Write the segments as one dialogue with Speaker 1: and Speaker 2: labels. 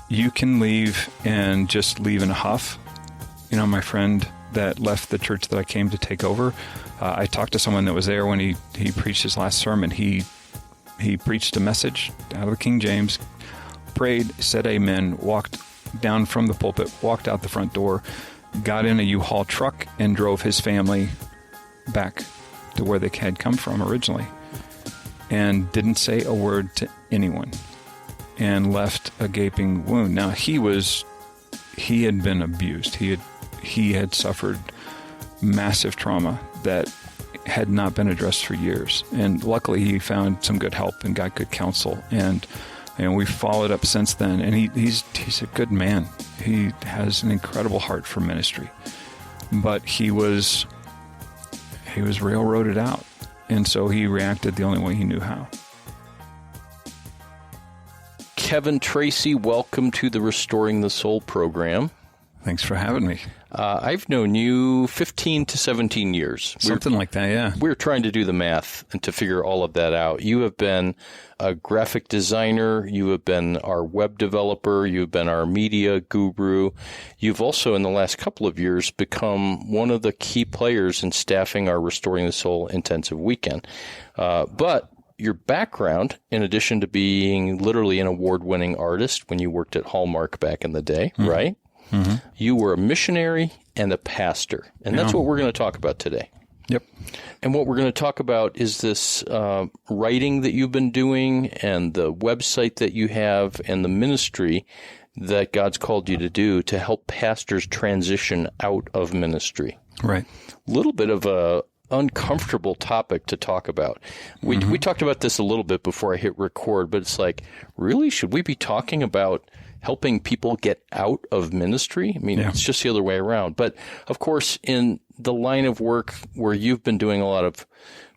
Speaker 1: you can leave and just leave in a huff. You know, my friend that left the church that I came to take over, I talked to someone that was there when he preached his last sermon. He preached a message out of the King James, prayed, said amen, walked down from the pulpit, walked out the front door, got in a U-Haul truck, and drove his family back to where they had come from originally, and didn't say a word to anyone, and left a gaping wound. Now, he had been abused. He had suffered massive trauma that had not been addressed for years. And luckily, he found some good help and got good counsel. And we followed up since then. And he's a good man. He has an incredible heart for ministry. But he was railroaded out. And so he reacted the only way he knew how.
Speaker 2: Kevin Tracy, welcome to the Restoring the Soul program.
Speaker 1: Thanks for having me.
Speaker 2: I've known you 15 to 17 years.
Speaker 1: Something like that, yeah.
Speaker 2: We're trying to do the math and to figure all of that out. You have been a graphic designer. You have been our web developer. You've been our media guru. You've also, in the last couple of years, become one of the key players in staffing our Restoring the Soul intensive weekend. But your background, in addition to being literally an award-winning artist when you worked at Hallmark back in the day, right? Mm-hmm. You were a missionary and a pastor, and that's what we're going to talk about today.
Speaker 1: Yep.
Speaker 2: And what we're going to talk about is this writing that you've been doing and the website that you have and the ministry that God's called you to do to help pastors transition out of ministry.
Speaker 1: Right.
Speaker 2: A little bit of a uncomfortable topic to talk about. We talked about this a little bit before I hit record, but it's like, really? Should we be talking about helping people get out of ministry? I mean, It's just the other way around. But of course, in the line of work where you've been doing a lot of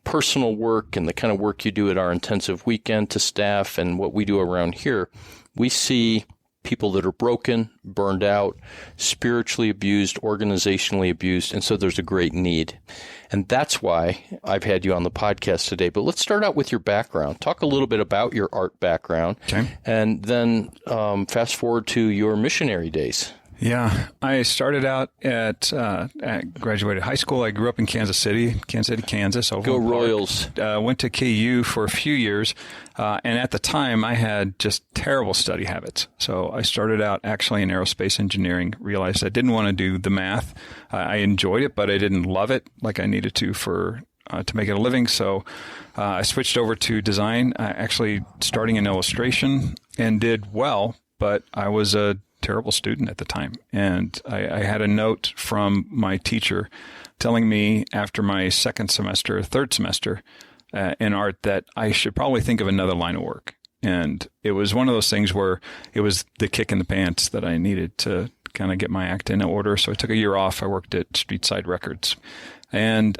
Speaker 2: personal work and the kind of work you do at our intensive weekend to staff and what we do around here, we see people that are broken, burned out, spiritually abused, organizationally abused, and so there's a great need. And that's why I've had you on the podcast today. But let's start out with your background. Talk a little bit about your art background, and then fast forward to your missionary days.
Speaker 1: Yeah, I started out at graduated high school. I grew up in Kansas City, Kansas.
Speaker 2: Go Royals.
Speaker 1: Went to KU for a few years, and at the time I had just terrible study habits. So I started out actually in aerospace engineering, realized I didn't want to do the math. I enjoyed it, but I didn't love it like I needed to make it a living. So I switched over to design, actually starting in illustration, and did well, but I was a terrible student at the time. And I had a note from my teacher telling me after my third semester in art that I should probably think of another line of work. And it was one of those things where it was the kick in the pants that I needed to kind of get my act in order. So I took a year off. I worked at Streetside Records and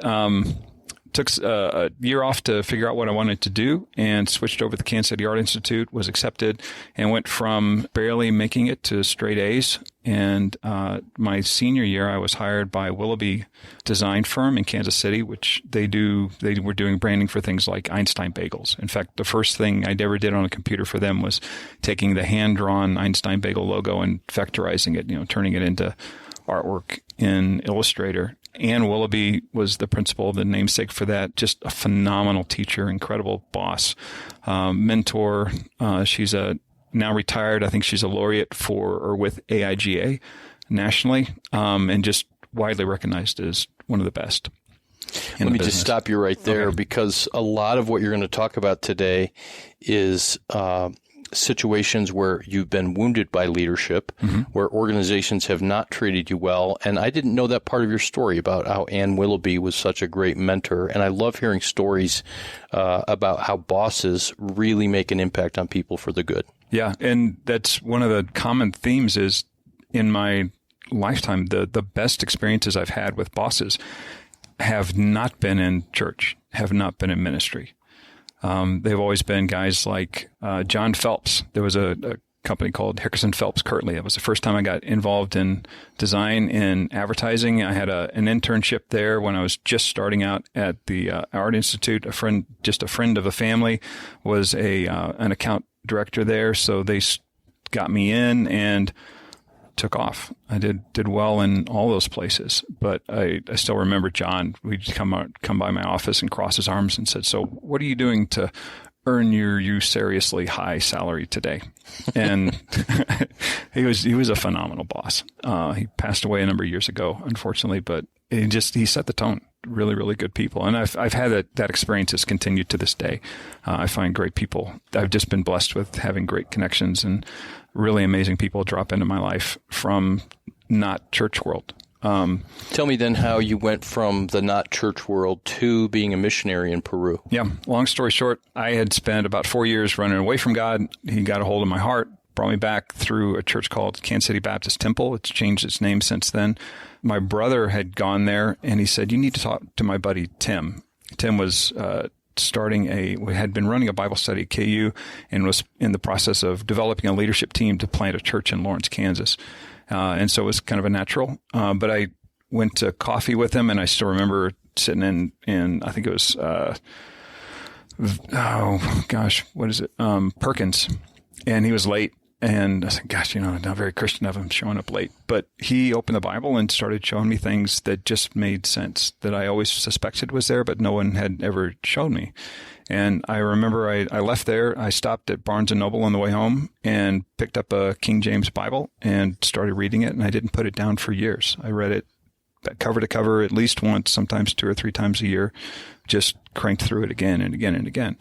Speaker 1: took a year off to figure out what I wanted to do, and switched over to the Kansas City Art Institute, was accepted, and went from barely making it to straight A's. And my senior year, I was hired by Willoughby Design Firm in Kansas City, which they were doing branding for things like Einstein Bagels. In fact, the first thing I ever did on a computer for them was taking the hand-drawn Einstein Bagel logo and vectorizing it, turning it into artwork in Illustrator. Anne Willoughby was the principal, the namesake for that. Just a phenomenal teacher, incredible boss, mentor. She's now retired. I think she's a laureate with AIGA nationally, and just widely recognized as one of the best.
Speaker 2: Let me just stop you right there, because a lot of what you're going to talk about today is situations where you've been wounded by leadership, where organizations have not treated you well. And I didn't know that part of your story about how Anne Willoughby was such a great mentor. And I love hearing stories about how bosses really make an impact on people for the good.
Speaker 1: Yeah. And that's one of the common themes is in my lifetime, the best experiences I've had with bosses have not been in church, have not been in ministry. They've always been guys like John Phelps. There was a company called Hickerson Phelps Kirtley. It was the first time I got involved in design and advertising. I had an internship there when I was just starting out at the Art Institute. A friend of a family, was an account director there. So they got me in and took off. I did well in all those places, but I still remember John. We'd come by my office and cross his arms and said, "So what are you doing to earn your seriously high salary today?" And he was a phenomenal boss. He passed away a number of years ago, unfortunately, but he set the tone. Really, really good people. And I've had that experience has continued to this day. I find great people. I've just been blessed with having great connections and really amazing people drop into my life from not church world.
Speaker 2: Tell me then how you went from the not church world to being a missionary in Peru.
Speaker 1: Yeah. Long story short, I had spent about 4 years running away from God. He got a hold of my heart, brought me back through a church called Kansas City Baptist Temple. It's changed its name since then. My brother had gone there, and he said, "You need to talk to my buddy, Tim." Tim was had been running a Bible study at KU and was in the process of developing a leadership team to plant a church in Lawrence, Kansas. And so it was kind of a natural. But I went to coffee with him, and I still remember sitting in I think it was, Perkins. And he was late. And I said, "Gosh, not very Christian of him showing up late." But he opened the Bible and started showing me things that just made sense, that I always suspected was there, but no one had ever shown me. And I remember I left there. I stopped at Barnes & Noble on the way home and picked up a King James Bible and started reading it. And I didn't put it down for years. I read it cover to cover at least once, sometimes 2 or 3 times a year, just cranked through it again and again and again.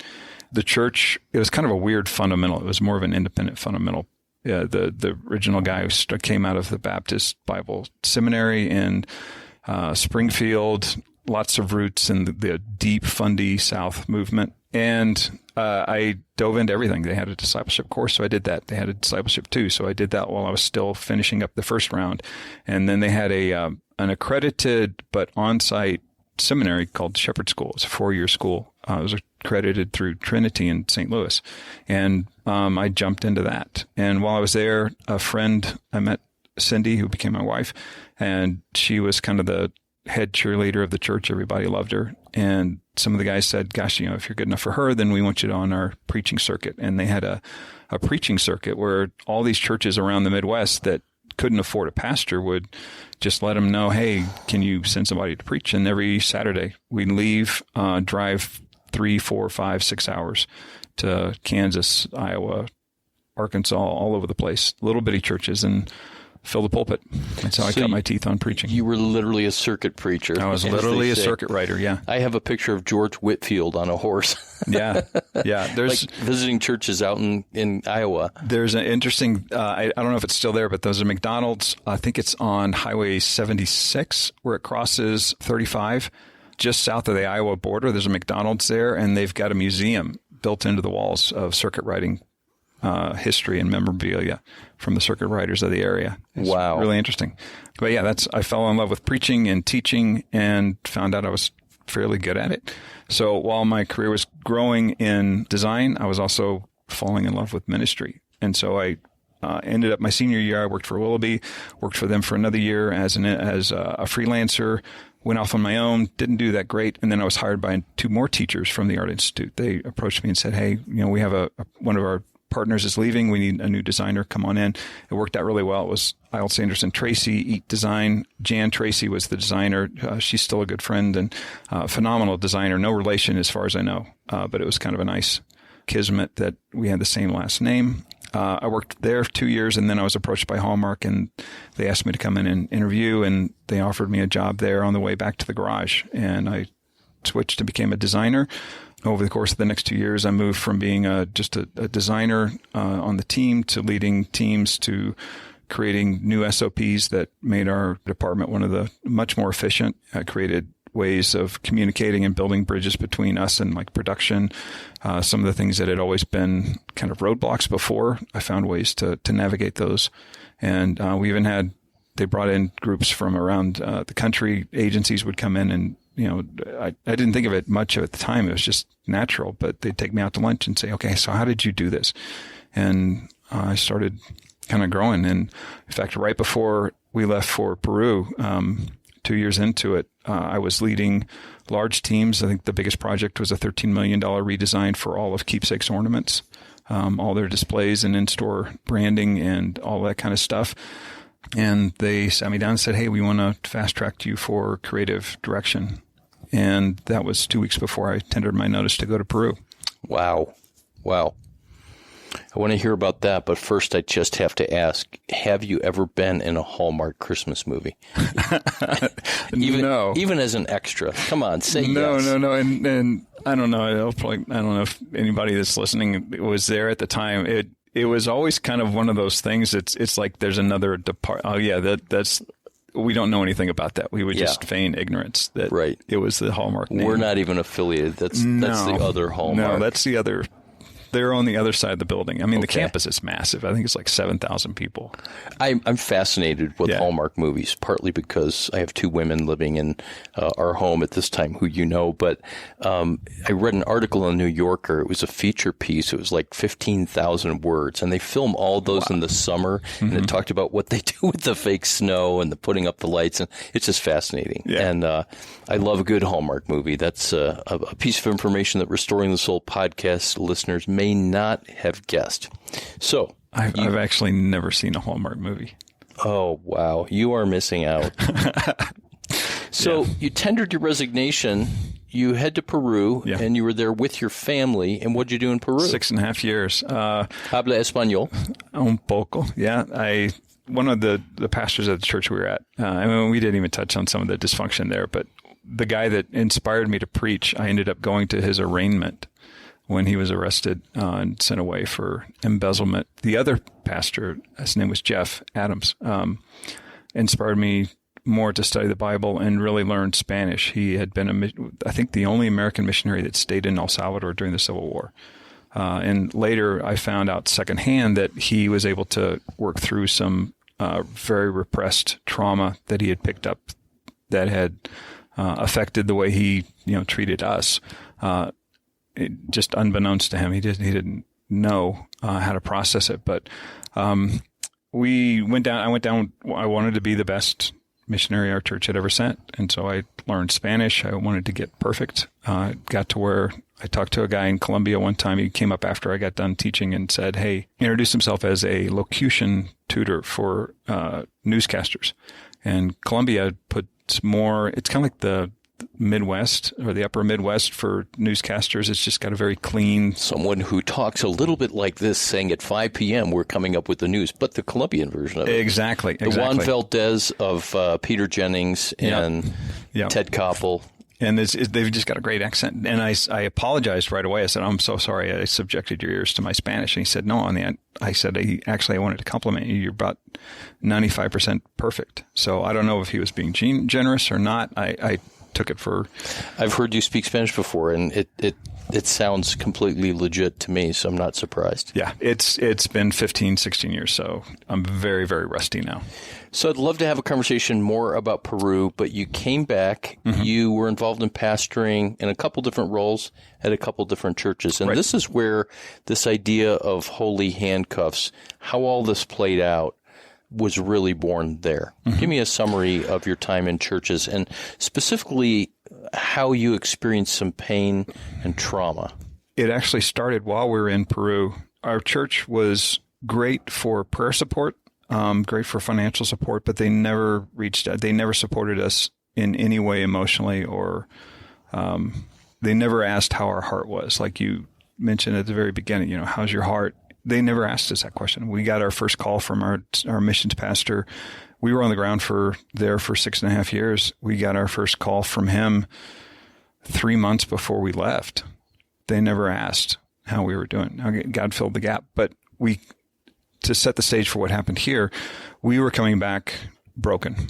Speaker 1: The church, it was kind of a weird fundamental. It was more of an independent fundamental. The original guy who came out of the Baptist Bible Seminary in Springfield, lots of roots in the deep, fundy South movement. And I dove into everything. They had a discipleship course, so I did that. They had a discipleship too, so I did that while I was still finishing up the first round. And then they had an accredited but on-site seminary called Shepherd School. It's a 4-year school. It was accredited through Trinity in St. Louis. And I jumped into that. And while I was there, I met Cindy, who became my wife, and she was kind of the head cheerleader of the church. Everybody loved her. And some of the guys said, "Gosh, if you're good enough for her, then we want you on our preaching circuit." And they had a preaching circuit where all these churches around the Midwest that couldn't afford a pastor would just let them know, "Hey, can you send somebody to preach?" And every Saturday we'd leave, drive 3, 4, 5, 6 hours to Kansas, Iowa, Arkansas, all over the place, little bitty churches, and fill the pulpit. That's how I cut my teeth on preaching.
Speaker 2: You were literally a circuit preacher.
Speaker 1: I was literally a circuit writer, yeah.
Speaker 2: I have a picture of George Whitfield on a horse.
Speaker 1: Yeah. There's
Speaker 2: like visiting churches out in Iowa.
Speaker 1: There's an interesting, I don't know if it's still there, but there's a McDonald's. I think it's on Highway 76 where it crosses 35. Just south of the Iowa border, there's a McDonald's there, and they've got a museum built into the walls of circuit riding history and memorabilia from the circuit riders of the area. It's
Speaker 2: wow.
Speaker 1: Really interesting. But yeah, I fell in love with preaching and teaching and found out I was fairly good at it. So while my career was growing in design, I was also falling in love with ministry. And so I ended up my senior year, I worked for Willoughby, worked for them for another year as a freelancer, went off on my own, didn't do that great. And then I was hired by 2 more teachers from the Art Institute. They approached me and said, "Hey, we have one of our partners is leaving. We need a new designer. Come on in." It worked out really well. It was Isle Sanderson Tracy, Eat Design. Jan Tracy was the designer. She's still a good friend and phenomenal designer. No relation as far as I know, but it was kind of a nice kismet that we had the same last name. I worked there 2 years, and then I was approached by Hallmark, and they asked me to come in and interview, and they offered me a job there on the way back to the garage. And I switched and became a designer. Over the course of the next 2 years, I moved from being just a designer on the team to leading teams to creating new SOPs that made our department one of the much more efficient. I created ways of communicating and building bridges between us and like production. Some of the things that had always been kind of roadblocks before, I found ways to navigate those. And we even they brought in groups from around the country. Agencies would come in and, I didn't think of it much at the time. It was just natural, but they'd take me out to lunch and say, "Okay, so how did you do this?" And I started kind of growing. And in fact, right before we left for Peru, 2 years into it, I was leading large teams. I think the biggest project was a $13 million redesign for all of Keepsake's ornaments. all their displays and in-store branding and all that kind of stuff. And they sat me down and said, hey, we want to fast-track you for creative direction. And that was 2 weeks before I tendered my notice to go to Peru.
Speaker 2: Wow. I want to hear about that, but first I just have to ask, have you ever been in a Hallmark Christmas movie?
Speaker 1: No.
Speaker 2: Even as an extra. Come on, say yes.
Speaker 1: No. And I don't know. I don't know if anybody that's listening was there at the time. It was always kind of one of those things. It's like there's another department. Oh, yeah, that's... We don't know anything about that. We would just feign ignorance that it was the Hallmark name.
Speaker 2: We're not even affiliated. That's the other Hallmark.
Speaker 1: No, that's the other. They're on the other side of the building. I mean, the campus is massive. I think it's like 7,000 people.
Speaker 2: I'm fascinated with Hallmark movies, partly because I have 2 women living in our home at this time who you know. But I read an article in the New Yorker. It was a feature piece. It was like 15,000 words. And they film all those in the summer. Mm-hmm. And it talked about what they do with the fake snow and the putting up the lights. And it's just fascinating. Yeah. And I love a good Hallmark movie. That's a piece of information that Restoring the Soul podcast listeners may not have guessed. So
Speaker 1: I've actually never seen a Hallmark movie.
Speaker 2: Oh, wow. You are missing out. So you tendered your resignation. You head to Peru, and you were there with your family. And what did you do in Peru?
Speaker 1: 6.5 years.
Speaker 2: Habla español?
Speaker 1: Un poco, yeah. One of the pastors at the church we were at, I mean, we didn't even touch on some of the dysfunction there, but the guy that inspired me to preach, I ended up going to his arraignment when he was arrested and sent away for embezzlement. The other pastor, his name was Jeff Adams, inspired me more to study the Bible and really learn Spanish. He had been, I think, the only American missionary that stayed in El Salvador during the Civil War. And later I found out secondhand that he was able to work through some very repressed trauma that he had picked up that had affected the way he treated us. Just unbeknownst to him, he didn't know how to process it. But we went down. I went down. I wanted to be the best missionary our church had ever sent, and so I learned Spanish. I wanted to get perfect. Got to where I talked to a guy in Colombia one time. He came up after I got done teaching and said, "Hey," introduced himself as a locution tutor for newscasters. And Colombia puts more. It's kind of like the Midwest or the upper Midwest for newscasters. It's just got a very clean...
Speaker 2: Someone who talks a little bit like this, saying at 5 p.m. we're coming up with the news, but the Colombian version of it.
Speaker 1: Exactly.
Speaker 2: The Juan Valdez of Peter Jennings and Ted Koppel.
Speaker 1: And they've just got a great accent. And I apologized right away. I said, I'm so sorry I subjected your ears to my Spanish. And he said, no. I said, I wanted to compliment you. You're about 95% perfect. So I don't know if he was being generous or not. I took it for...
Speaker 2: I've heard you speak Spanish before, and it sounds completely legit to me, so I'm not surprised.
Speaker 1: Yeah, it's been 15, 16 years, so I'm very, very rusty now.
Speaker 2: So I'd love to have a conversation more about Peru, but you came back, you were involved in pastoring in a couple different roles at a couple different churches, and this is where this idea of holy handcuffs, how all this played out, was really born there. Give me a summary of your time in churches and specifically how you experienced some pain and trauma.
Speaker 1: It actually started while we were in Peru. Our church was great for prayer support, great for financial support, but they never reached out. They never supported us in any way emotionally, or they never asked how our heart was. Like you mentioned at the very beginning, how's your heart? They never asked us that question. We got our first call from our missions pastor. We were on the ground there for 6.5 years. We got our first call from him 3 months before we left. They never asked how we were doing. God filled the gap. But to set the stage for what happened here, we were coming back broken.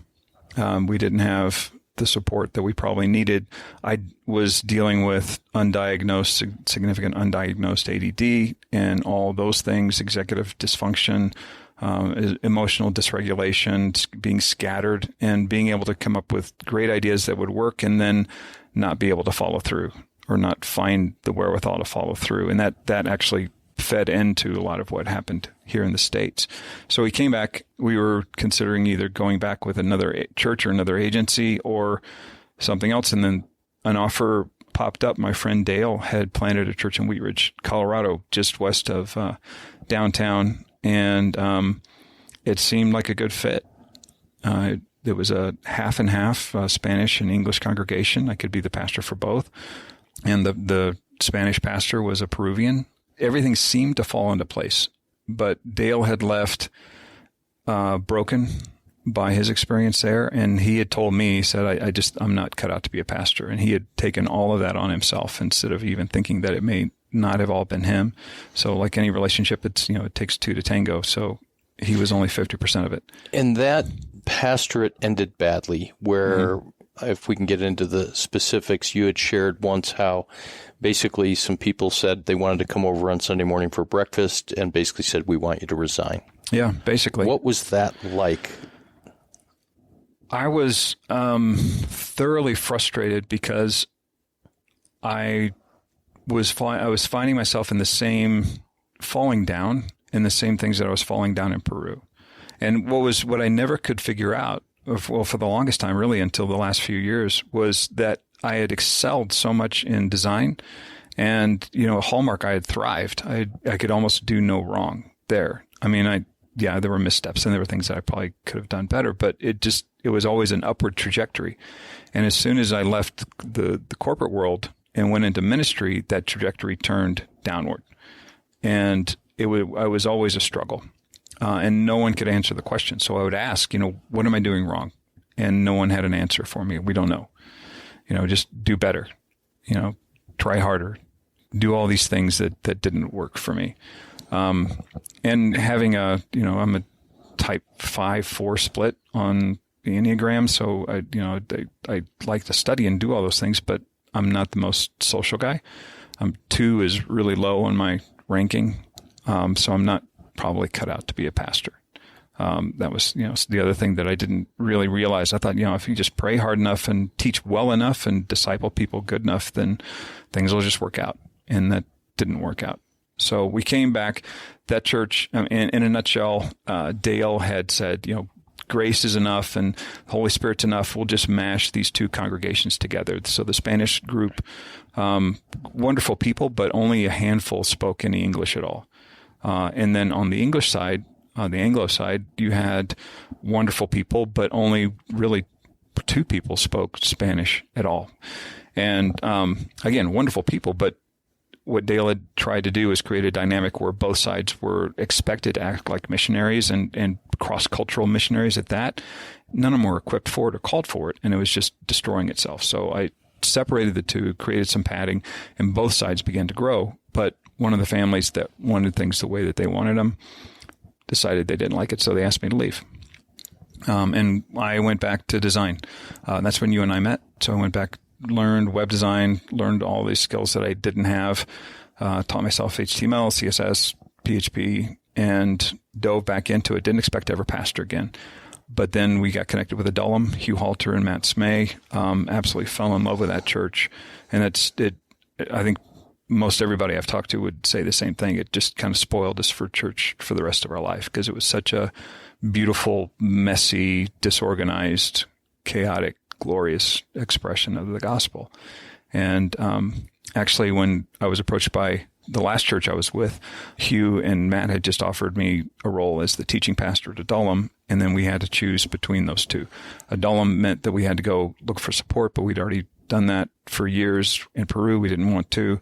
Speaker 1: We didn't have the support that we probably needed. I was dealing with significant undiagnosed ADD and all those things, executive dysfunction, emotional dysregulation, being scattered, and being able to come up with great ideas that would work and then not be able to follow through or not find the wherewithal to follow through. And that actually fed into a lot of what happened here in the States. So we came back. We were considering either going back with another church or another agency or something else. And then an offer popped up. My friend Dale had planted a church in Wheat Ridge, Colorado, just west of downtown, and it seemed like a good fit. There was a half and half Spanish and English congregation. I could be the pastor for both. And the Spanish pastor was a Peruvian. Everything seemed to fall into place. But Dale had left broken by his experience there. And he had told me, he said, I'm not cut out to be a pastor. And he had taken all of that on himself instead of even thinking that it may not have all been him. So like any relationship, it takes two to tango. So he was only 50% of it.
Speaker 2: And that pastorate ended badly, where if we can get into the specifics, you had shared once how basically some people said they wanted to come over on Sunday morning for breakfast and basically said, we want you to resign.
Speaker 1: Yeah, basically.
Speaker 2: What was that like?
Speaker 1: I was thoroughly frustrated because I was finding myself in the same falling down in the same things that I was falling down in Peru. And what I never could figure out, well, for the longest time, really until the last few years, was that I had excelled so much in design, and at Hallmark I had thrived. I could almost do no wrong there. I mean, there were missteps and there were things that I probably could have done better, but it was always an upward trajectory. And as soon as I left the corporate world and went into ministry, that trajectory turned downward, and I was always a struggle. And no one could answer the question. So I would ask, what am I doing wrong? And no one had an answer for me. We don't know. Just do better. Try harder. Do all these things that didn't work for me. And having I'm a type 5-4 split on the Enneagram. So I like to study and do all those things, but I'm not the most social guy. 2 is really low on my ranking. So I'm not probably cut out to be a pastor. That was, the other thing that I didn't really realize. I thought, if you just pray hard enough and teach well enough and disciple people good enough, then things will just work out. And that didn't work out. So we came back. That church, in a nutshell, Dale had said, grace is enough and Holy Spirit's enough. We'll just mash these two congregations together. So the Spanish group, wonderful people, but only a handful spoke any English at all. And then on the English side, on the Anglo side, you had wonderful people, but only really 2 people spoke Spanish at all. And again, wonderful people, but what Dale had tried to do is create a dynamic where both sides were expected to act like missionaries and cross-cultural missionaries at that. None of them were equipped for it or called for it, and it was just destroying itself. So I separated the two, created some padding, and both sides began to grow. But one of the families that wanted things the way that they wanted them decided they didn't like it, so they asked me to leave. And I went back to design. That's when you and I met. So I went back, learned web design, learned all these skills that I didn't have, taught myself HTML, CSS, PHP, and dove back into it. Didn't expect to ever pastor again. But then we got connected with Adullam, Hugh Halter and Matt Smay. Absolutely fell in love with that church. And I think most everybody I've talked to would say the same thing. It just kind of spoiled us for church for the rest of our life because it was such a beautiful, messy, disorganized, chaotic, glorious expression of the gospel. And actually, when I was approached by the last church I was with, Hugh and Matt had just offered me a role as the teaching pastor at Adullam, and then we had to choose between those two. Adullam meant that we had to go look for support, but we'd already done that for years in Peru. We didn't want to.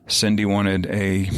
Speaker 1: Cindy wanted a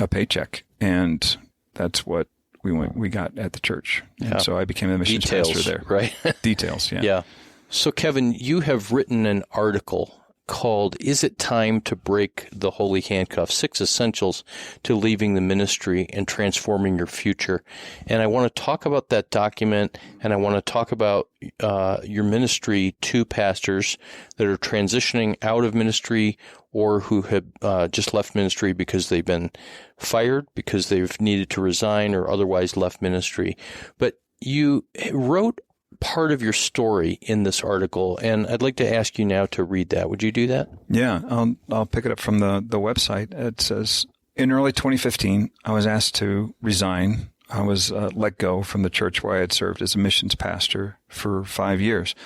Speaker 1: paycheck, and that's what we got at the church. Yeah. And so I became the missions pastor there.
Speaker 2: Right?
Speaker 1: Details, yeah.
Speaker 2: Yeah. So, Kevin, you have written an article called "Is It Time to Break the Holy Handcuffs? 6 Essentials to Leaving the Ministry and Transforming Your Future." And I want to talk about that document, and I want to talk about your ministry to pastors that are transitioning out of ministry or who have just left ministry because they've been fired, because they've needed to resign, or otherwise left ministry. But you wrote part of your story in this article, and I'd like to ask you now to read that. Would you do that?
Speaker 1: Yeah, I'll pick it up from the website. It says, in early 2015, I was asked to resign. I was let go from the church where I had served as a missions pastor for 5 years.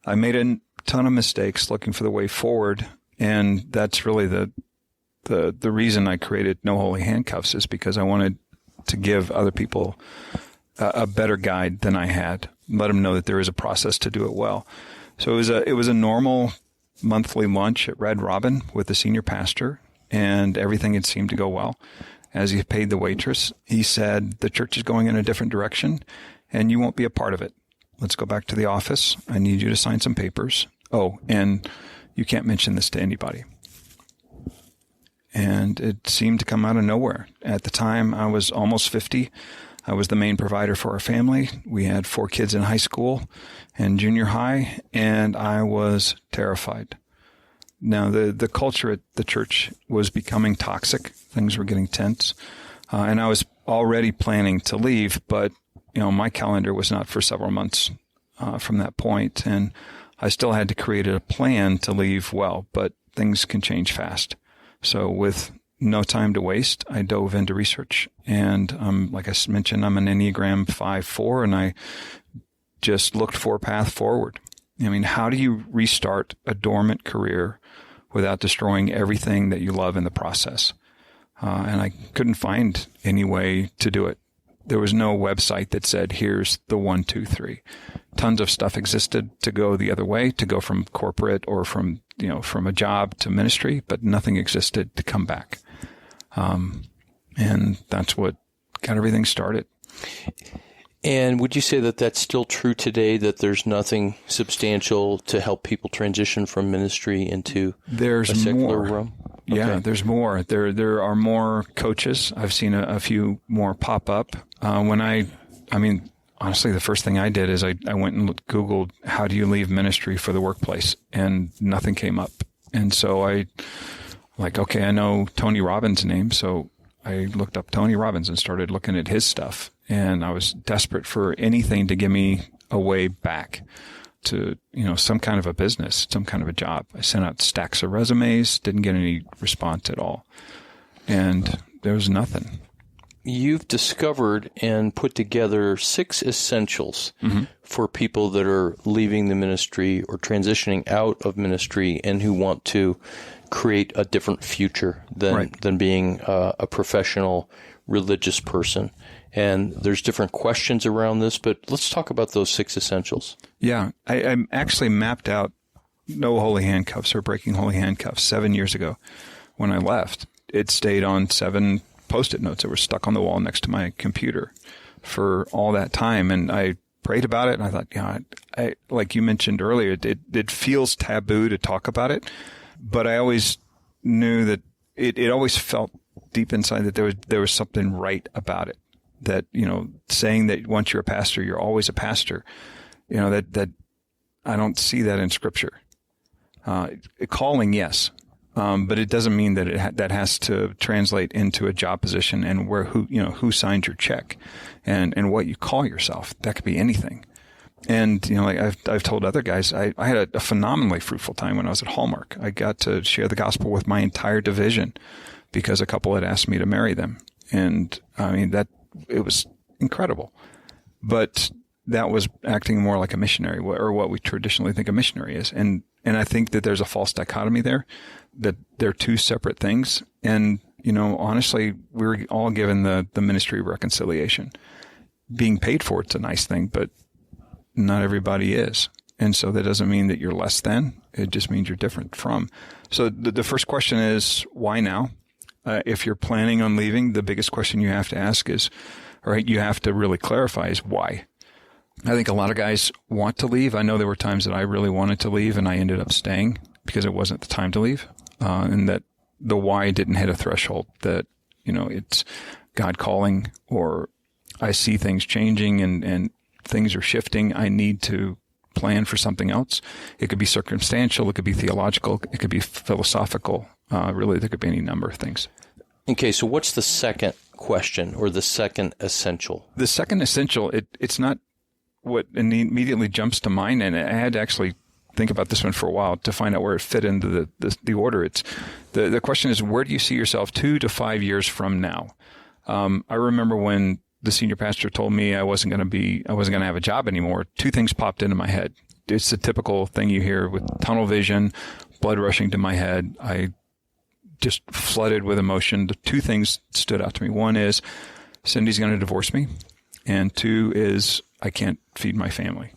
Speaker 1: I made a ton of mistakes looking for the way forward, And that's really the reason I created No Holy Handcuffs, is because I wanted to give other people a better guide than I had. Let them know that there is a process to do it well. So it was a normal monthly lunch at Red Robin with the senior pastor, and everything had seemed to go well. As he paid the waitress, he said, the church is going in a different direction, and you won't be a part of it. Let's go back to the office. I need you to sign some papers. Oh, and you can't mention this to anybody. And it seemed to come out of nowhere. At the time, I was almost 50. I was the main provider for our family. We had 4 kids in high school and junior high, and I was terrified. Now, the culture at the church was becoming toxic. Things were getting tense. And I was already planning to leave, but, my calendar was not for several months from that point. And I still had to create a plan to leave well, but things can change fast. So with no time to waste, I dove into research. And like I mentioned, I'm an Enneagram 5-4, and I just looked for a path forward. I mean, how do you restart a dormant career without destroying everything that you love in the process? And I couldn't find any way to do it. There was no website that said, here's the 1, 2, 3. Tons of stuff existed to go the other way, to go from corporate or from a job to ministry, but nothing existed to come back. And that's what got everything started.
Speaker 2: And would you say that that's still true today, that there's nothing substantial to help people transition from ministry into a secular realm? Okay.
Speaker 1: Yeah, there's more. There are more coaches. I've seen a few more pop up. Honestly, the first thing I did is I went and Googled, how do you leave ministry for the workplace? And nothing came up. And so I know Tony Robbins' name. So I looked up Tony Robbins and started looking at his stuff. And I was desperate for anything to give me a way back to, some kind of a business, some kind of a job. I sent out stacks of resumes, didn't get any response at all. And there was nothing.
Speaker 2: You've discovered and put together 6 essentials for people that are leaving the ministry or transitioning out of ministry and who want to create a different future than being a professional religious person. And there's different questions around this, but let's talk about those 6 essentials.
Speaker 1: Yeah, I actually mapped out No Holy Handcuffs or Breaking Holy Handcuffs 7 years ago when I left. It stayed on 7 Post-it notes that were stuck on the wall next to my computer for all that time. And I prayed about it, and I thought, like you mentioned earlier, it feels taboo to talk about it, but I always knew that it always felt deep inside that there was something right about it. That, saying that once you're a pastor, you're always a pastor, that I don't see that in Scripture. Calling, yes. But it doesn't mean that that has to translate into a job position and who signs your check and what you call yourself. That could be anything. And, like I've told other guys, I had a phenomenally fruitful time when I was at Hallmark. I got to share the gospel with my entire division because a couple had asked me to marry them. And it was incredible. But that was acting more like a missionary, or what we traditionally think a missionary is. And I think that there's a false dichotomy there, that they're 2 separate things. And, honestly, we're all given the ministry of reconciliation. Being paid for it's a nice thing, but not everybody is. And so that doesn't mean that you're less than. It just means you're different from. So the first question is, why now? If you're planning on leaving, the biggest question you have to ask is, or you have to really clarify, is why? I think a lot of guys want to leave. I know there were times that I really wanted to leave and I ended up staying because it wasn't the time to leave. And that the why didn't hit a threshold, that, it's God calling, or I see things changing and things are shifting. I need to plan for something else. It could be circumstantial. It could be theological. It could be philosophical. Really, there could be any number of things.
Speaker 2: Okay, so what's the second question, or the second essential? The second
Speaker 1: essential, it's not what immediately jumps to mind, and I had to actually think about this one for a while to find out where it fit into the order. It's the question is, where do you see yourself 2 to 5 years from now? I remember when the senior pastor told me I wasn't going to have a job anymore. 2 things popped into my head. It's the typical thing you hear with tunnel vision, blood rushing to my head. I just flooded with emotion. The two things stood out to me. One is Cindy's going to divorce me. And two is I can't feed my family.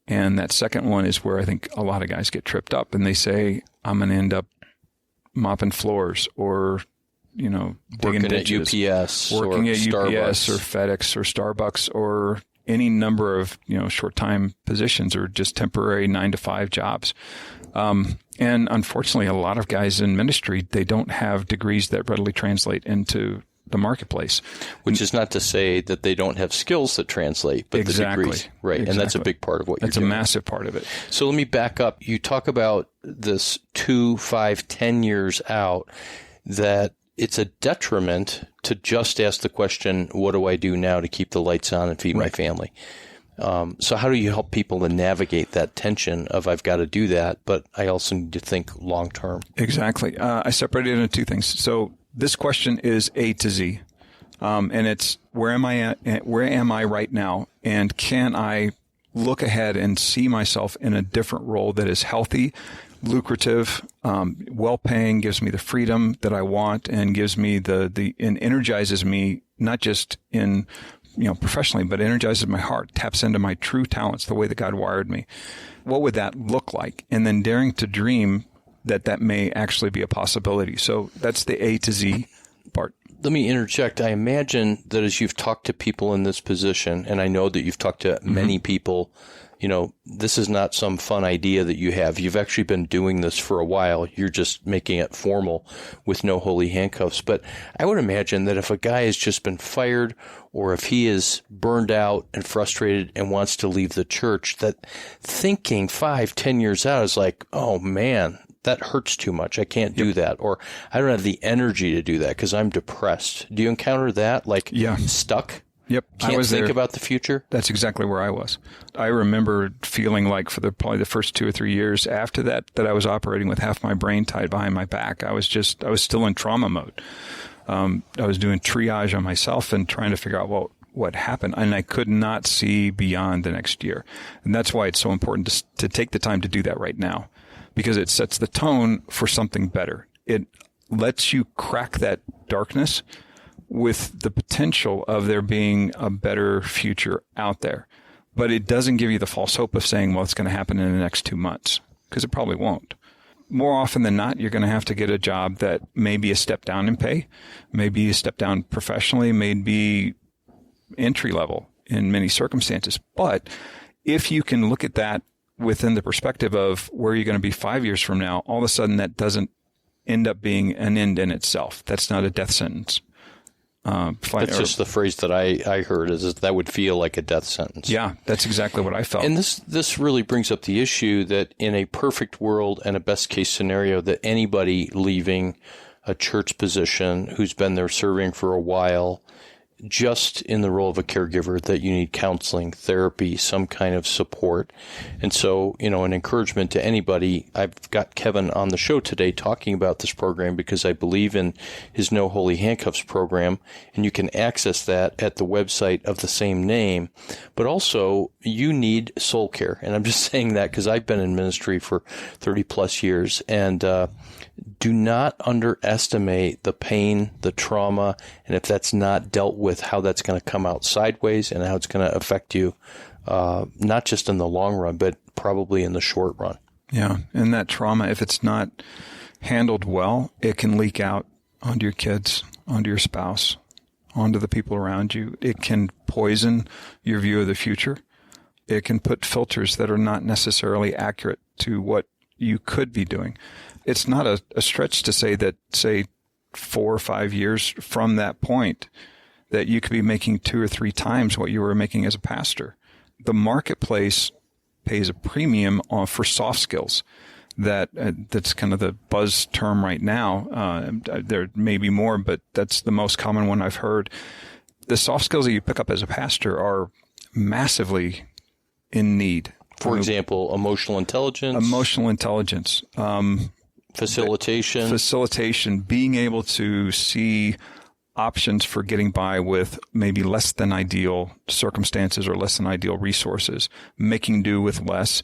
Speaker 1: And that second one is where I think a lot of guys get tripped up and they say, I'm going to end up mopping floors or, digging ditches.
Speaker 2: Working at UPS or
Speaker 1: FedEx or Starbucks or any number of, short-time positions or just temporary 9-to-5 jobs. And unfortunately, a lot of guys in ministry, they don't have degrees that readily translate into the marketplace.
Speaker 2: Which is not to say that they don't have skills that translate, but
Speaker 1: exactly.
Speaker 2: the degrees. Right.
Speaker 1: Exactly.
Speaker 2: And that's a big part of what you're doing.
Speaker 1: That's a massive part of it.
Speaker 2: So let me back up. You talk about this 2, 5, 10 years out, that it's a detriment to just ask the question, what do I do now to keep the lights on and feed my family? So how do you help people to navigate that tension of I've got to do that, but I also need to think long term?
Speaker 1: Exactly. I separated it into two things. So this question is A to Z, and it's where am I at? Where am I right now? And can I look ahead and see myself in a different role that is healthy, lucrative, well-paying, gives me the freedom that I want, and gives me and energizes me not just in professionally, but energizes my heart, taps into my true talents, the way that God wired me. What would that look like? And then daring to dream that may actually be a possibility. So that's the A to Z part.
Speaker 2: Let me interject. I imagine that as you've talked to people in this position, and I know that you've talked to many people, this is not some fun idea that you have. You've actually been doing this for a while. You're just making it formal with no holy handcuffs. But I would imagine that if a guy has just been fired or if he is burned out and frustrated and wants to leave the church, that thinking 5, 10 years out is like, oh man, that hurts too much. I can't do that. Or I don't have the energy to do that because I'm depressed. Do you encounter that? Like stuck?
Speaker 1: Yep.
Speaker 2: Can't think about the future?
Speaker 1: That's exactly where I was. I remember feeling like for probably the first 2 or 3 years after that I was operating with half my brain tied behind my back. I was still in trauma mode. I was doing triage on myself and trying to figure out what happened. And I could not see beyond the next year. And that's why it's so important to take the time to do that right now, because it sets the tone for something better. It lets you crack that darkness with the potential of there being a better future out there. But it doesn't give you the false hope of saying, well, it's going to happen in the next 2 months, because it probably won't. More often than not, you're going to have to get a job that may be a step down in pay, maybe a step down professionally, maybe entry level in many circumstances. But if you can look at that within the perspective of where you're going to be 5 years from now, all of a sudden that doesn't end up being an end in itself. That's not a death sentence.
Speaker 2: That's just the phrase that I heard is that would feel like a death sentence.
Speaker 1: Yeah, that's exactly what I felt.
Speaker 2: And this really brings up the issue that in a perfect world and a best case scenario, that anybody leaving a church position who's been there serving for a while, just in the role of a caregiver, that you need counseling, therapy, some kind of support. And so, an encouragement to anybody. I've got Kevin on the show today talking about this program because I believe in his No Holy Handcuffs program, and you can access that at the website of the same name. But also, you need soul care. And I'm just saying that because I've been in ministry for 30 plus years, and do not underestimate the pain, the trauma, and if that's not dealt with, how that's going to come out sideways and how it's going to affect you, not just in the long run, but probably in the short run.
Speaker 1: Yeah. And that trauma, if it's not handled well, it can leak out onto your kids, onto your spouse, onto the people around you. It can poison your view of the future. It can put filters that are not necessarily accurate to what you could be doing. It's not a stretch to say that, 4 or 5 years from that point, that you could be making 2 or 3 times what you were making as a pastor. The marketplace pays a premium for soft skills. That's kind of the buzz term right now. There may be more, but that's the most common one I've heard. The soft skills that you pick up as a pastor are massively in need.
Speaker 2: For example, emotional intelligence.
Speaker 1: Facilitation, being able to see options for getting by with maybe less than ideal circumstances or less than ideal resources, making do with less,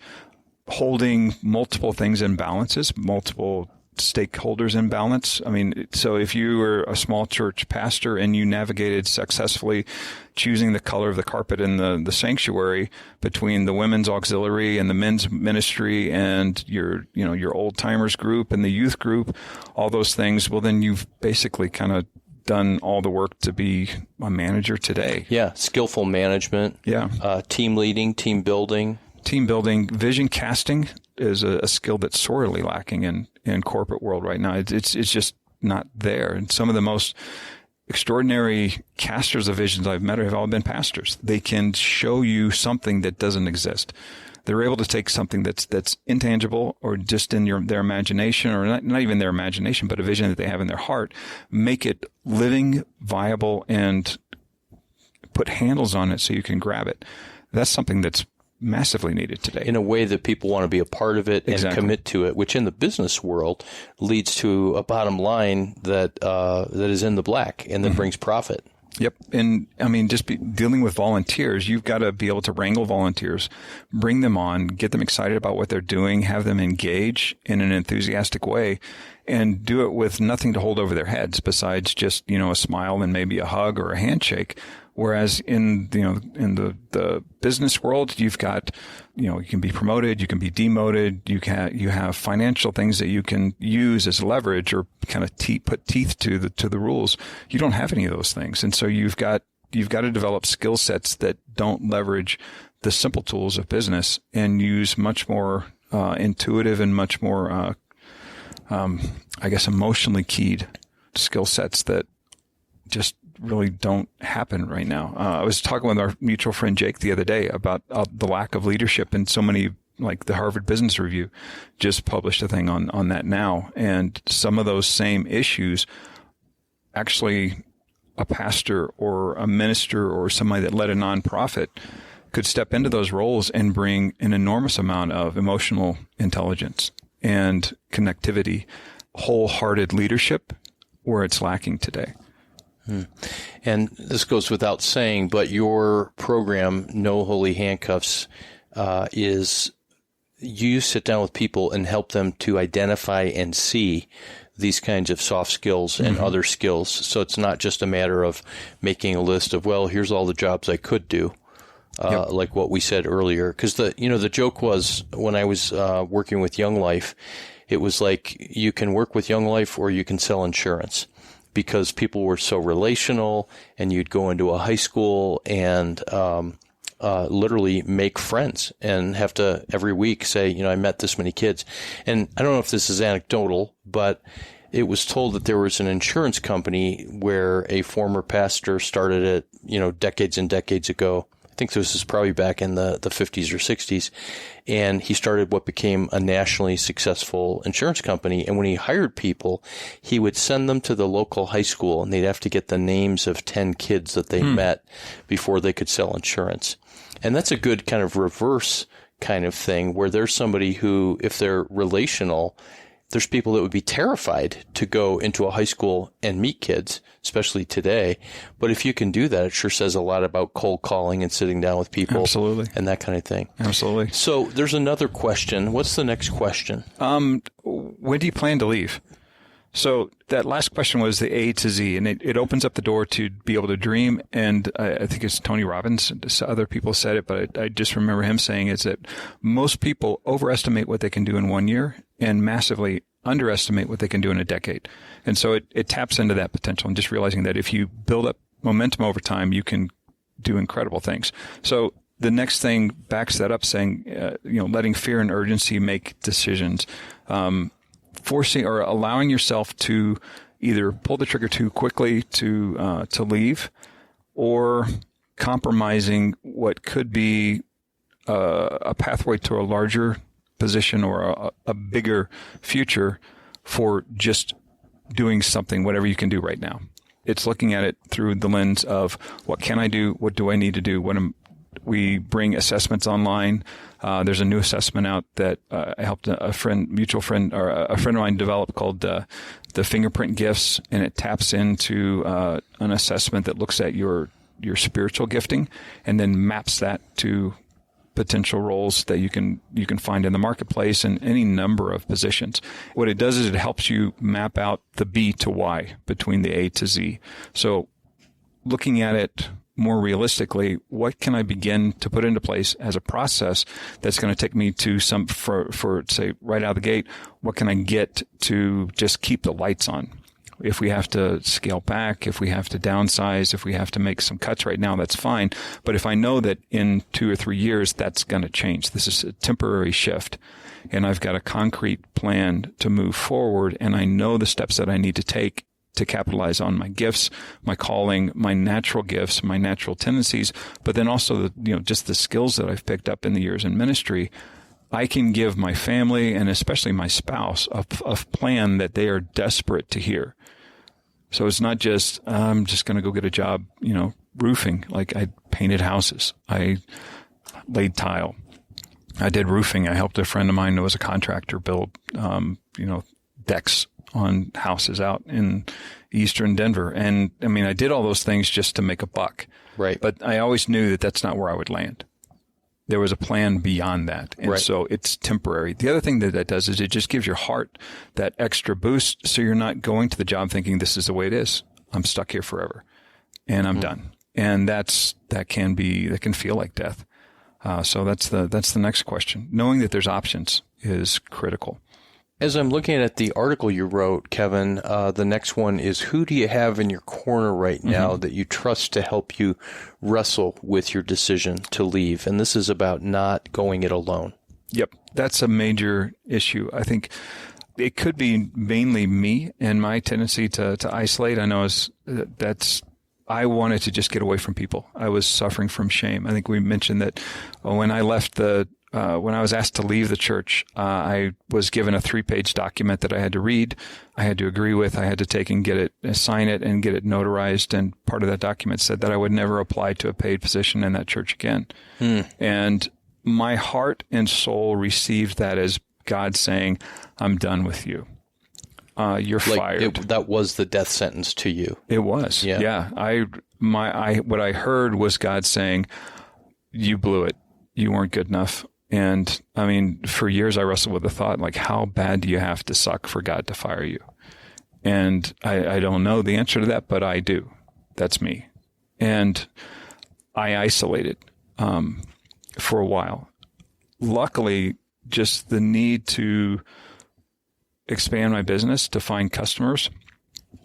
Speaker 1: holding multiple things in balances, multiple stakeholders in balance. I mean, so if you were a small church pastor and you navigated successfully choosing the color of the carpet in the sanctuary between the women's auxiliary and the men's ministry and your old timers group and the youth group, all those things, well, then you've basically kind of done all the work to be a manager today.
Speaker 2: Yeah. Skillful management.
Speaker 1: Yeah.
Speaker 2: Team leading, team building.
Speaker 1: Vision casting is a skill that's sorely lacking in corporate world right now. It's just not there. And some of the most extraordinary casters of visions I've met have all been pastors. They can show you something that doesn't exist. They're able to take something that's intangible or just in their imagination, or not even their imagination, but a vision that they have in their heart, make it living, viable, and put handles on it so you can grab it. That's something that's massively needed today.
Speaker 2: In a way that people want to be a part of it and commit to it, which in the business world leads to a bottom line that is in the black and that brings profit.
Speaker 1: Yep. And I mean, just dealing with volunteers, you've got to be able to wrangle volunteers, bring them on, get them excited about what they're doing, have them engage in an enthusiastic way, and do it with nothing to hold over their heads besides just, a smile and maybe a hug or a handshake. Whereas in the business world, you've got, you can be promoted, you can be demoted, you have financial things that you can use as leverage or kind of put teeth to the rules. You don't have any of those things, and so you've got to develop skill sets that don't leverage the simple tools of business and use much more intuitive and much more, emotionally keyed skill sets that just really don't happen right now. I was talking with our mutual friend Jake the other day about the lack of leadership in so many, like the Harvard Business Review just published a thing on that now. And some of those same issues, actually a pastor or a minister or somebody that led a nonprofit could step into those roles and bring an enormous amount of emotional intelligence and connectivity, wholehearted leadership where it's lacking today.
Speaker 2: And this goes without saying, but your program, No Holy Handcuffs, is you sit down with people and help them to identify and see these kinds of soft skills and other skills. So it's not just a matter of making a list of, well, here's all the jobs I could do, like what we said earlier. Because the joke was when I was working with Young Life, it was like you can work with Young Life or you can sell insurance. Because people were so relational, and you'd go into a high school and literally make friends and have to every week say, I met this many kids. And I don't know if this is anecdotal, but it was told that there was an insurance company where a former pastor started it, decades and decades ago. I think this is probably back in the 50s or 60s. And he started what became a nationally successful insurance company. And when he hired people, he would send them to the local high school, and they'd have to get the names of 10 kids that they met before they could sell insurance. And that's a good kind of reverse kind of thing where there's somebody who, if they're relational, there's people that would be terrified to go into a high school and meet kids, especially today. But if you can do that, it sure says a lot about cold calling and sitting down with people.
Speaker 1: Absolutely.
Speaker 2: And that kind of thing.
Speaker 1: Absolutely.
Speaker 2: So there's another question. What's the next question?
Speaker 1: When do you plan to leave? So that last question was the A to Z, and it opens up the door to be able to dream. And I think it's Tony Robbins. Other people said it, but I just remember him saying is that most people overestimate what they can do in 1 year and massively underestimate what they can do in a decade. And so it taps into that potential and just realizing that if you build up momentum over time, you can do incredible things. So the next thing backs that up saying, letting fear and urgency make decisions. Forcing or allowing yourself to either pull the trigger too quickly to leave, or compromising what could be a pathway to a larger position or a bigger future for just doing something, whatever you can do right now. It's looking at it through the lens of what can I do? What do I need to do? We bring assessments online. There's a new assessment out that I helped a mutual friend of mine develop called the Fingerprint Gifts, and it taps into an assessment that looks at your spiritual gifting and then maps that to potential roles that you can find in the marketplace in any number of positions. What it does is it helps you map out the B to Y between the A to Z. So looking at it more realistically, what can I begin to put into place as a process that's going to take me to for say right out of the gate, what can I get to just keep the lights on? If we have to scale back, if we have to downsize, if we have to make some cuts right now, that's fine. But if I know that in 2 or 3 years, that's going to change. This is a temporary shift. And I've got a concrete plan to move forward. And I know the steps that I need to take to capitalize on my gifts, my calling, my natural gifts, my natural tendencies, but then also just the skills that I've picked up in the years in ministry. I can give my family and especially my spouse a plan that they are desperate to hear. So it's not just, I'm just going to go get a job, roofing. Like I painted houses. I laid tile. I did roofing. I helped a friend of mine who was a contractor build, decks on houses out in eastern Denver. And I mean, I did all those things just to make a buck.
Speaker 2: Right.
Speaker 1: But I always knew that that's not where I would land. There was a plan beyond that. And
Speaker 2: right.
Speaker 1: So it's temporary. The other thing that does is it just gives your heart that extra boost. So you're not going to the job thinking this is the way it is. I'm stuck here forever and I'm done. And that can feel like death. So that's the next question. Knowing that there's options is critical.
Speaker 2: As I'm looking at the article you wrote, Kevin, the next one is, who do you have in your corner right now that you trust to help you wrestle with your decision to leave? And this is about not going it alone.
Speaker 1: Yep. That's a major issue. I think it could be mainly me and my tendency to isolate. I know I wanted to just get away from people. I was suffering from shame. I think we mentioned that when I left when I was asked to leave the church, I was given a 3-page document that I had to read, I had to agree with, I had to take and sign it and get it notarized. And part of that document said that I would never apply to a paid position in that church again. And my heart and soul received that as God saying, I'm done with you. You're fired.
Speaker 2: That was the death sentence to you.
Speaker 1: It was. Yeah. What I heard was God saying, you blew it. You weren't good enough. And I mean, for years I wrestled with the thought, like, how bad do you have to suck for God to fire you? And I don't know the answer to that, but I do. That's me. And I isolated for a while. Luckily, just the need to expand my business, to find customers,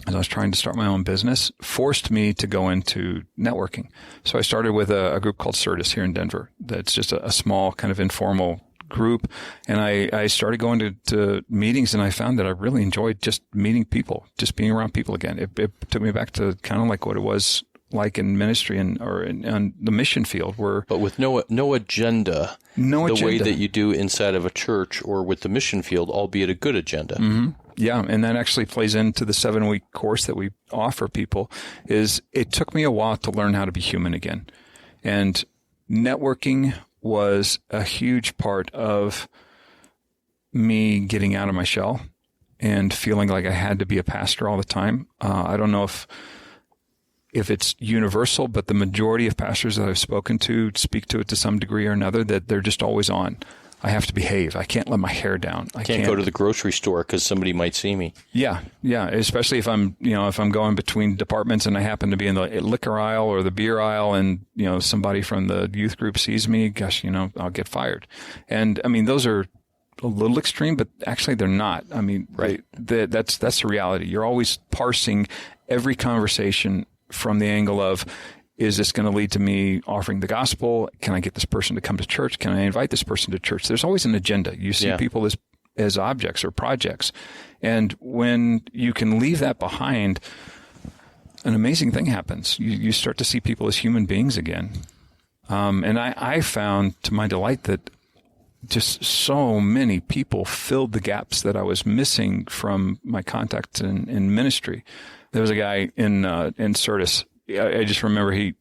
Speaker 1: as I was trying to start my own business, forced me to go into networking. So I started with a group called Certus here in Denver. That's just a small kind of informal group. And I started going to meetings, and I found that I really enjoyed just meeting people, just being around people again. It took me back to kind of like what it was like in ministry or in the mission field, but
Speaker 2: with no agenda. No agenda. The way that you do inside of a church or with the mission field, albeit a good agenda.
Speaker 1: Mm-hmm. Yeah, and that actually plays into the 7-week course that we offer people. It took me a while to learn how to be human again. And networking was a huge part of me getting out of my shell and feeling like I had to be a pastor all the time. I don't know if it's universal, but the majority of pastors that I've spoken to speak to it to some degree or another, that they're just always on. I have to behave. I can't let my hair down. I can't
Speaker 2: go to the grocery store because somebody might see me.
Speaker 1: Yeah. Especially if I'm going between departments and I happen to be in the liquor aisle or the beer aisle, and somebody from the youth group sees me. Gosh, I'll get fired. And I mean, those are a little extreme, but actually they're not. I mean,
Speaker 2: right.
Speaker 1: That's the reality. You're always parsing every conversation from the angle of, is this going to lead to me offering the gospel? Can I get this person to come to church? Can I invite this person to church? There's always an agenda. You see people as objects or projects. And when you can leave that behind, an amazing thing happens. You start to see people as human beings again. And I found, to my delight, that just so many people filled the gaps that I was missing from my contacts in ministry. There was a guy in Certus. I just remember he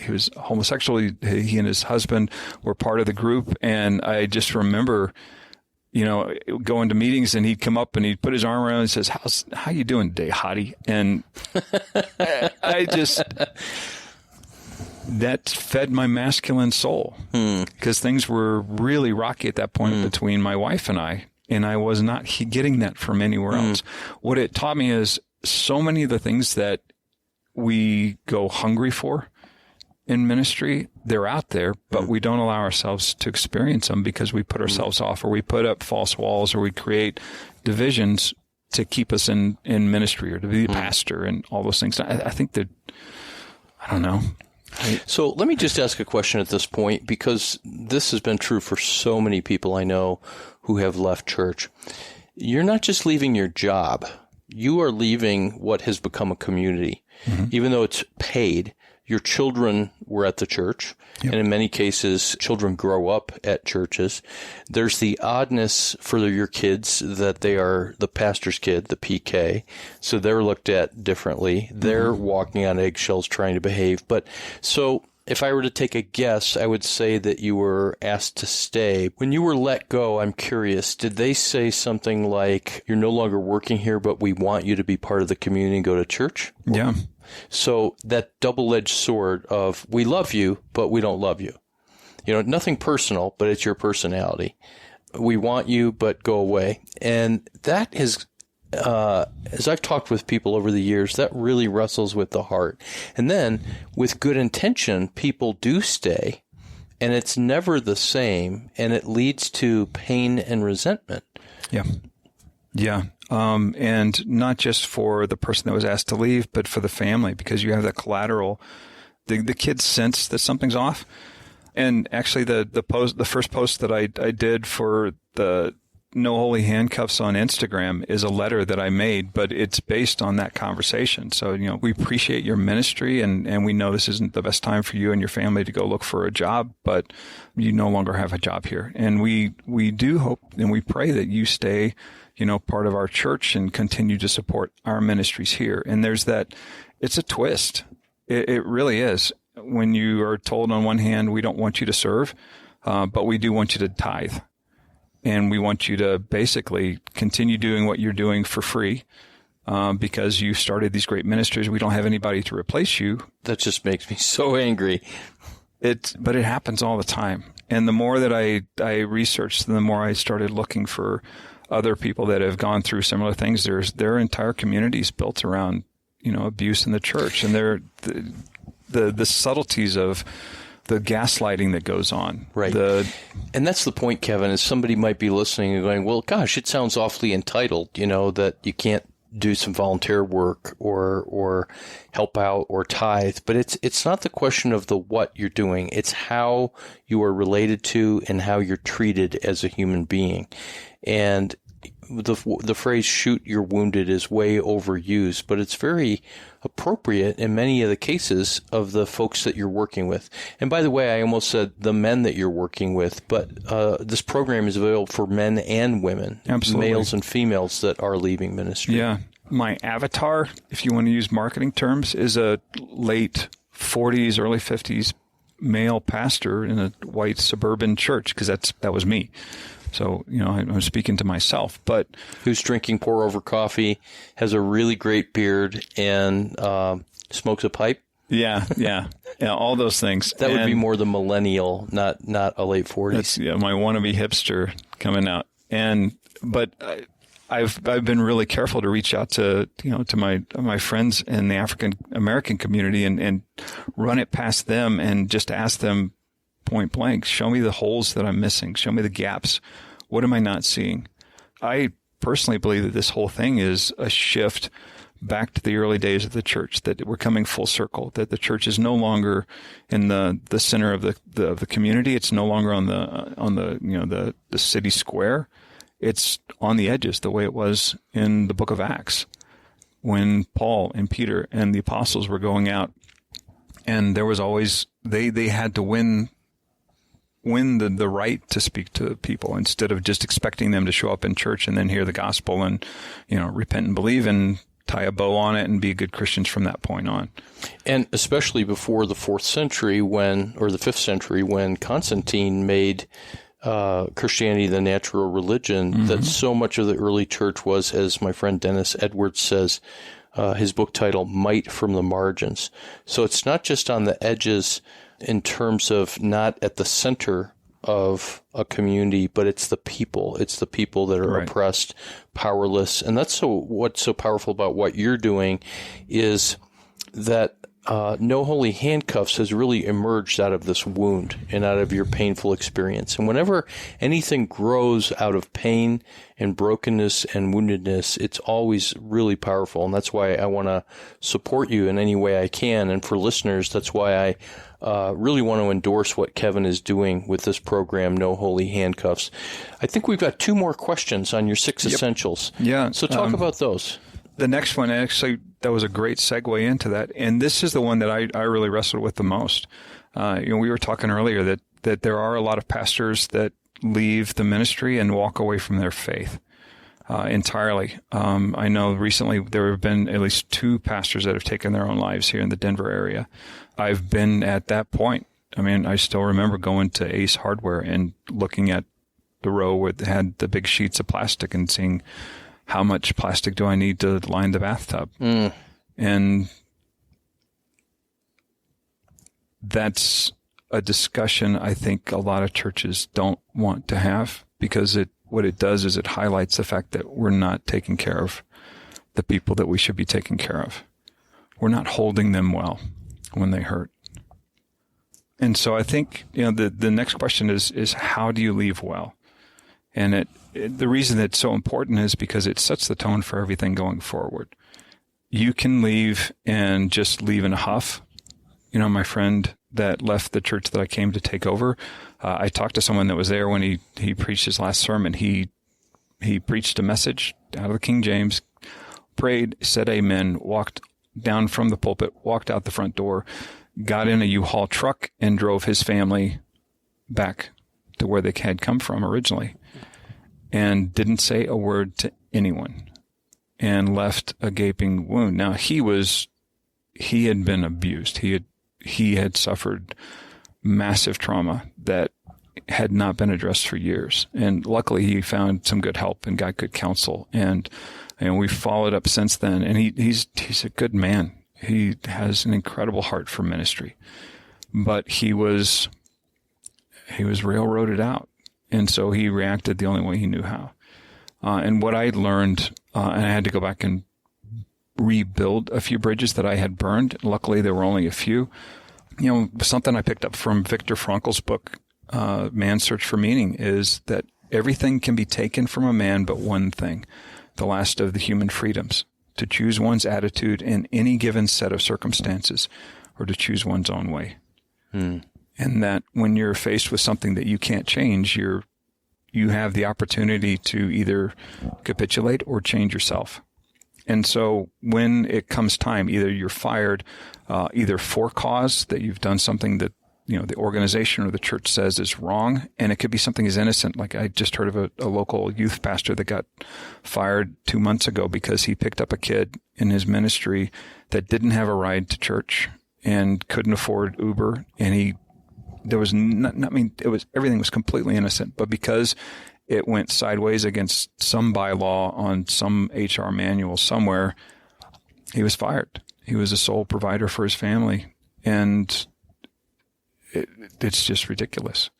Speaker 1: was homosexual. He and his husband were part of the group, and I just remember, going to meetings, and he'd come up and he'd put his arm around and says, "How you doing today, hottie?" And I just, that fed my masculine soul because things were really rocky at that point between my wife and I was not getting that from anywhere else. What it taught me is so many of the things that we go hungry for in ministry, they're out there, but we don't allow ourselves to experience them because we put ourselves off, or we put up false walls, or we create divisions to keep us in ministry, or to be a pastor and all those things. I think that, I don't know.
Speaker 2: So let me just ask a question at this point, because this has been true for so many people I know who have left church. You're not just leaving your job. You are leaving what has become a community. Even though it's paid, your children were at the church, and in many cases, children grow up at churches. There's the oddness for your kids that they are the pastor's kid, the PK, so they're looked at differently. They're walking on eggshells trying to behave. But so if I were to take a guess, I would say that you were asked to stay. When you were let go, I'm curious, did they say something like, you're no longer working here, but we want you to be part of the community and go to church?
Speaker 1: Yeah.
Speaker 2: So that double-edged sword of, we love you, but we don't love you. You know, nothing personal, but it's your personality. We want you, but go away. And that is, as I've talked with people over the years, that really wrestles with the heart. And then with good intention, people do stay, and it's never the same, and it leads to pain and resentment.
Speaker 1: Yeah. Yeah. And not just for the person that was asked to leave, but for the family, because you have that collateral. The kids sense that something's off. And actually the first post that I did for the No Holy Handcuffs on Instagram is a letter that I made, but it's based on that conversation. So, you know, we appreciate your ministry, and we know this isn't the best time for you and your family to go look for a job, but you no longer have a job here. And we do hope and we pray that you stay, you know, part of our church and continue to support our ministries here. And there's that, it's a twist. It really is. When you are told on one hand, we don't want you to serve, but we do want you to tithe. And we want you to basically continue doing what you're doing for free, because you started these great ministries. We don't have anybody to replace you.
Speaker 2: That just makes me so angry.
Speaker 1: But it happens all the time. And the more that I researched, the more I started looking for other people that have gone through similar things. There are entire communities built around, you know, abuse in the church, and the subtleties of the gaslighting that goes on.
Speaker 2: Right. And that's the point, Kevin, is somebody might be listening and going, well, gosh, it sounds awfully entitled, you know, that you can't do some volunteer work or help out or tithe. But it's not the question of the what you're doing. It's how you are related to and how you're treated as a human being. And the phrase "shoot your wounded" is way overused, but it's very appropriate in many of the cases of the folks that you're working with. And by the way, I almost said the men that you're working with, but this program is available for men and women,
Speaker 1: absolutely,
Speaker 2: males and females that are leaving ministry.
Speaker 1: Yeah. My avatar, if you want to use marketing terms, is a late 40s, early 50s male pastor in a white suburban church, because that was me. So, you know, I'm speaking to myself, but
Speaker 2: who's drinking pour over coffee, has a really great beard, and smokes a pipe.
Speaker 1: Yeah, all those things.
Speaker 2: That would be more the millennial, not a late 40s.
Speaker 1: Yeah, my wannabe hipster coming out. But I've been really careful to reach out to my friends in the African American community and run it past them and just ask them point blank, show me the holes that I'm missing, show me the gaps. What am I not seeing? I personally believe that this whole thing is a shift back to the early days of the church, that we're coming full circle, that the church is no longer in the center of the community. It's no longer on the city square. It's on the edges, the way it was in the book of Acts, when Paul and Peter and the apostles were going out, and there was always, they had to win the right to speak to people instead of just expecting them to show up in church and then hear the gospel and, you know, repent and believe and tie a bow on it and be good Christians from that point on.
Speaker 2: And especially before the 4th century or the 5th century, when Constantine made Christianity the natural religion, that so much of the early church was, as my friend Dennis Edwards says, his book title, Might from the Margins. So it's not just on the edges in terms of not at the center of a community, but it's the people. It's the people that are oppressed, powerless. And that's what's so powerful about what you're doing is that No Holy Handcuffs has really emerged out of this wound and out of your painful experience. And whenever anything grows out of pain and brokenness and woundedness, it's always really powerful. And that's why I want to support you in any way I can. And for listeners, that's why I really want to endorse what Kevin is doing with this program, No Holy Handcuffs. I think we've got 2 more questions on your 6 essentials.
Speaker 1: Yeah.
Speaker 2: So talk about those.
Speaker 1: The next one, actually, that was a great segue into that. And this is the one that I really wrestled with the most. We were talking earlier that there are a lot of pastors that leave the ministry and walk away from their faith entirely. I know recently there have been at least 2 pastors that have taken their own lives here in the Denver area. I've been at that point. I mean, I still remember going to Ace Hardware and looking at the row where they had the big sheets of plastic and seeing how much plastic do I need to line the bathtub? And that's a discussion I think a lot of churches don't want to have, because what it does is it highlights the fact that we're not taking care of the people that we should be taking care of. We're not holding them well when they hurt. And so I think, the next question is how do you leave well? And the reason it's so important is because it sets the tone for everything going forward. You can leave and just leave in a huff. My friend that left the church that I came to take over, I talked to someone that was there when he preached his last sermon. He preached a message out of the King James, prayed, said amen, walked down from the pulpit, walked out the front door, got in a U-Haul truck, and drove his family back to where they had come from originally, and didn't say a word to anyone, and left a gaping wound. Now, he had been abused. He had suffered massive trauma that had not been addressed for years. And luckily he found some good help and got good counsel. And we followed up since then. And he's a good man. He has an incredible heart for ministry, but he was railroaded out. And so he reacted the only way he knew how. And what I learned, and I had to go back and rebuild a few bridges that I had burned. Luckily, there were only a few. Something I picked up from Viktor Frankl's book, Man's Search for Meaning, is that everything can be taken from a man but one thing, the last of the human freedoms, to choose one's attitude in any given set of circumstances, or to choose one's own way. And that when you're faced with something that you can't change, you have the opportunity to either capitulate or change yourself. And so when it comes time, either you're fired, either for cause, that you've done something that, the organization or the church says is wrong. And it could be something as innocent. Like I just heard of a local youth pastor that got fired 2 months ago because he picked up a kid in his ministry that didn't have a ride to church and couldn't afford Uber. And everything was completely innocent, but because it went sideways against some bylaw on some HR manual somewhere, he was fired. He was a sole provider for his family, and it's just ridiculous.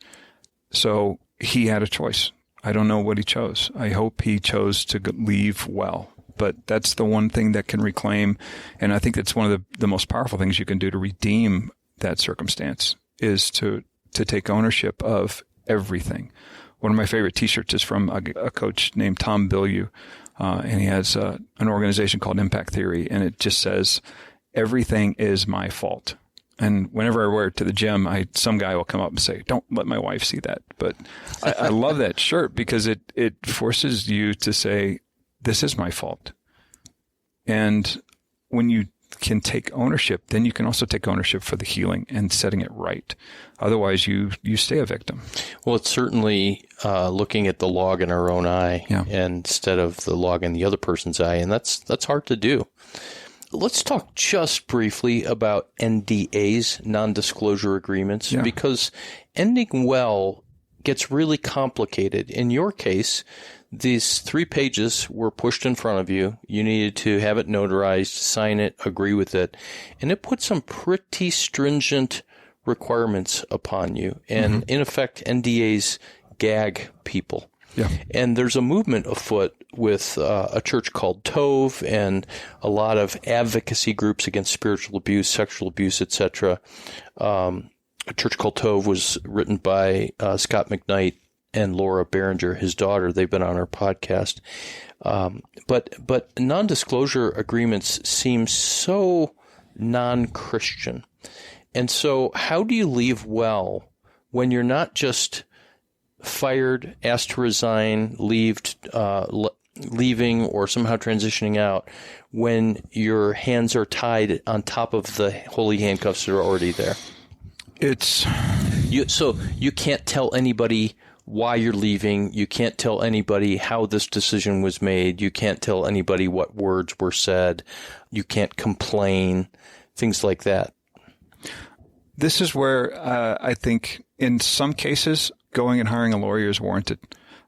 Speaker 1: So he had a choice. I don't know what he chose. I hope he chose to leave well, but that's the one thing that can reclaim, and I think that's one of the most powerful things you can do to redeem that circumstance, is to take ownership of everything. One of my favorite T-shirts is from a coach named Tom Bilyeu, and he has an organization called Impact Theory, and it just says, "Everything is my fault." And whenever I wear it to the gym, some guy will come up and say, "Don't let my wife see that." But I love that shirt because it forces you to say, "This is my fault." And when you can take ownership, then you can also take ownership for the healing and setting it right. Otherwise, you stay a victim.
Speaker 2: Well, it's certainly looking at the log in our own eye instead of the log in the other person's eye, and that's hard to do. Let's talk just briefly about NDAs, non-disclosure agreements, because ending well gets really complicated. In your case, these 3 pages were pushed in front of you. You needed to have it notarized, sign it, agree with it. And it put some pretty stringent requirements upon you. And in effect, NDAs gag people.
Speaker 1: Yeah.
Speaker 2: And there's a movement afoot with a church called Tove and a lot of advocacy groups against spiritual abuse, sexual abuse, etc. A church called Tove was written by Scott McKnight and Laura Barringer, his daughter. They've been on our podcast. But non-disclosure agreements seem so non-Christian. And so how do you leave well when you're not just fired, asked to resign, leaving, or somehow transitioning out, when your hands are tied on top of the holy handcuffs that are already there? So you can't tell anybody why you're leaving. You can't tell anybody how this decision was made. You can't tell anybody what words were said. You can't complain, things like that.
Speaker 1: This is where I think in some cases going and hiring a lawyer is warranted.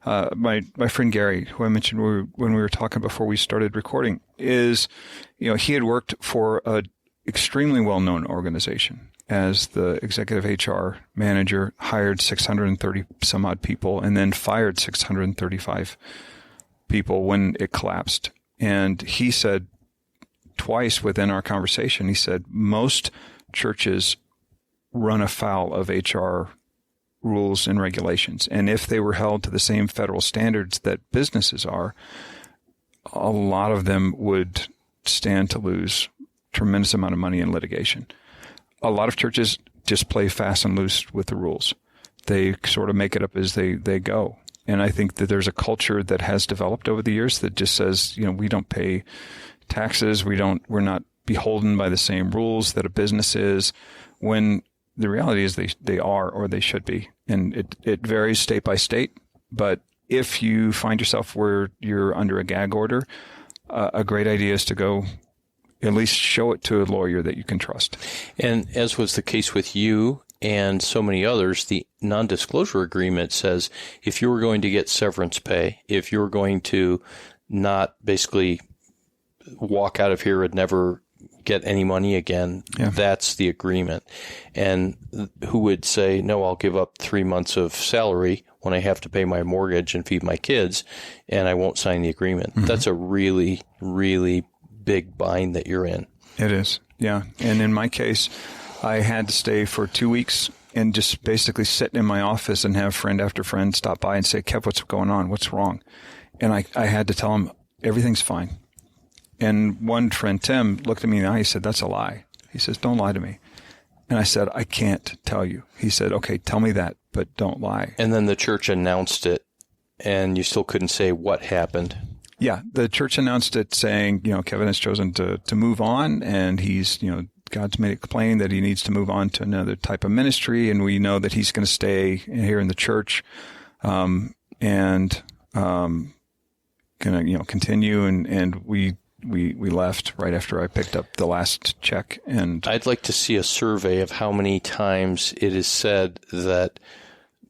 Speaker 1: My friend Gary, who I mentioned when we were talking before we started recording, he had worked for an extremely well-known organization as the executive HR manager, hired 630 some odd people, and then fired 635 people when it collapsed. And he said twice within our conversation, he said, most churches run afoul of HR rules and regulations. And if they were held to the same federal standards that businesses are, a lot of them would stand to lose tremendous amount of money in litigation. A lot of churches just play fast and loose with the rules. They sort of make it up as they go. And I think that there's a culture that has developed over the years that just says, we don't pay taxes. We're not beholden by the same rules that a business is, when the reality is they are, or they should be. And it varies state by state. But if you find yourself where you're under a gag order, a great idea is to go at least show it to a lawyer that you can trust.
Speaker 2: And as was the case with you and so many others, the non-disclosure agreement says if you were going to get severance pay, if you were going to not basically walk out of here and never get any money again, that's the agreement. And who would say, no, I'll give up 3 months of salary when I have to pay my mortgage and feed my kids, and I won't sign the agreement. That's a really, really big bind that you're in.
Speaker 1: It is, yeah. And in my case, I had to stay for 2 weeks and just basically sit in my office and have friend after friend stop by and say, Kev, what's going on? What's wrong? And I had to tell him, everything's fine. And one friend, Tim, looked at me in the eye. He said, that's a lie. He says, don't lie to me. And I said, I can't tell you. He said, okay, tell me that, but don't lie.
Speaker 2: And then the church announced it, and you still couldn't say what happened.
Speaker 1: Yeah, the church announced it saying, Kevin has chosen to move on, and he's, God's made it plain that he needs to move on to another type of ministry, and we know that he's going to stay here in the church, and going to, continue, and we left right after I picked up the last check. And
Speaker 2: I'd like to see a survey of how many times it is said that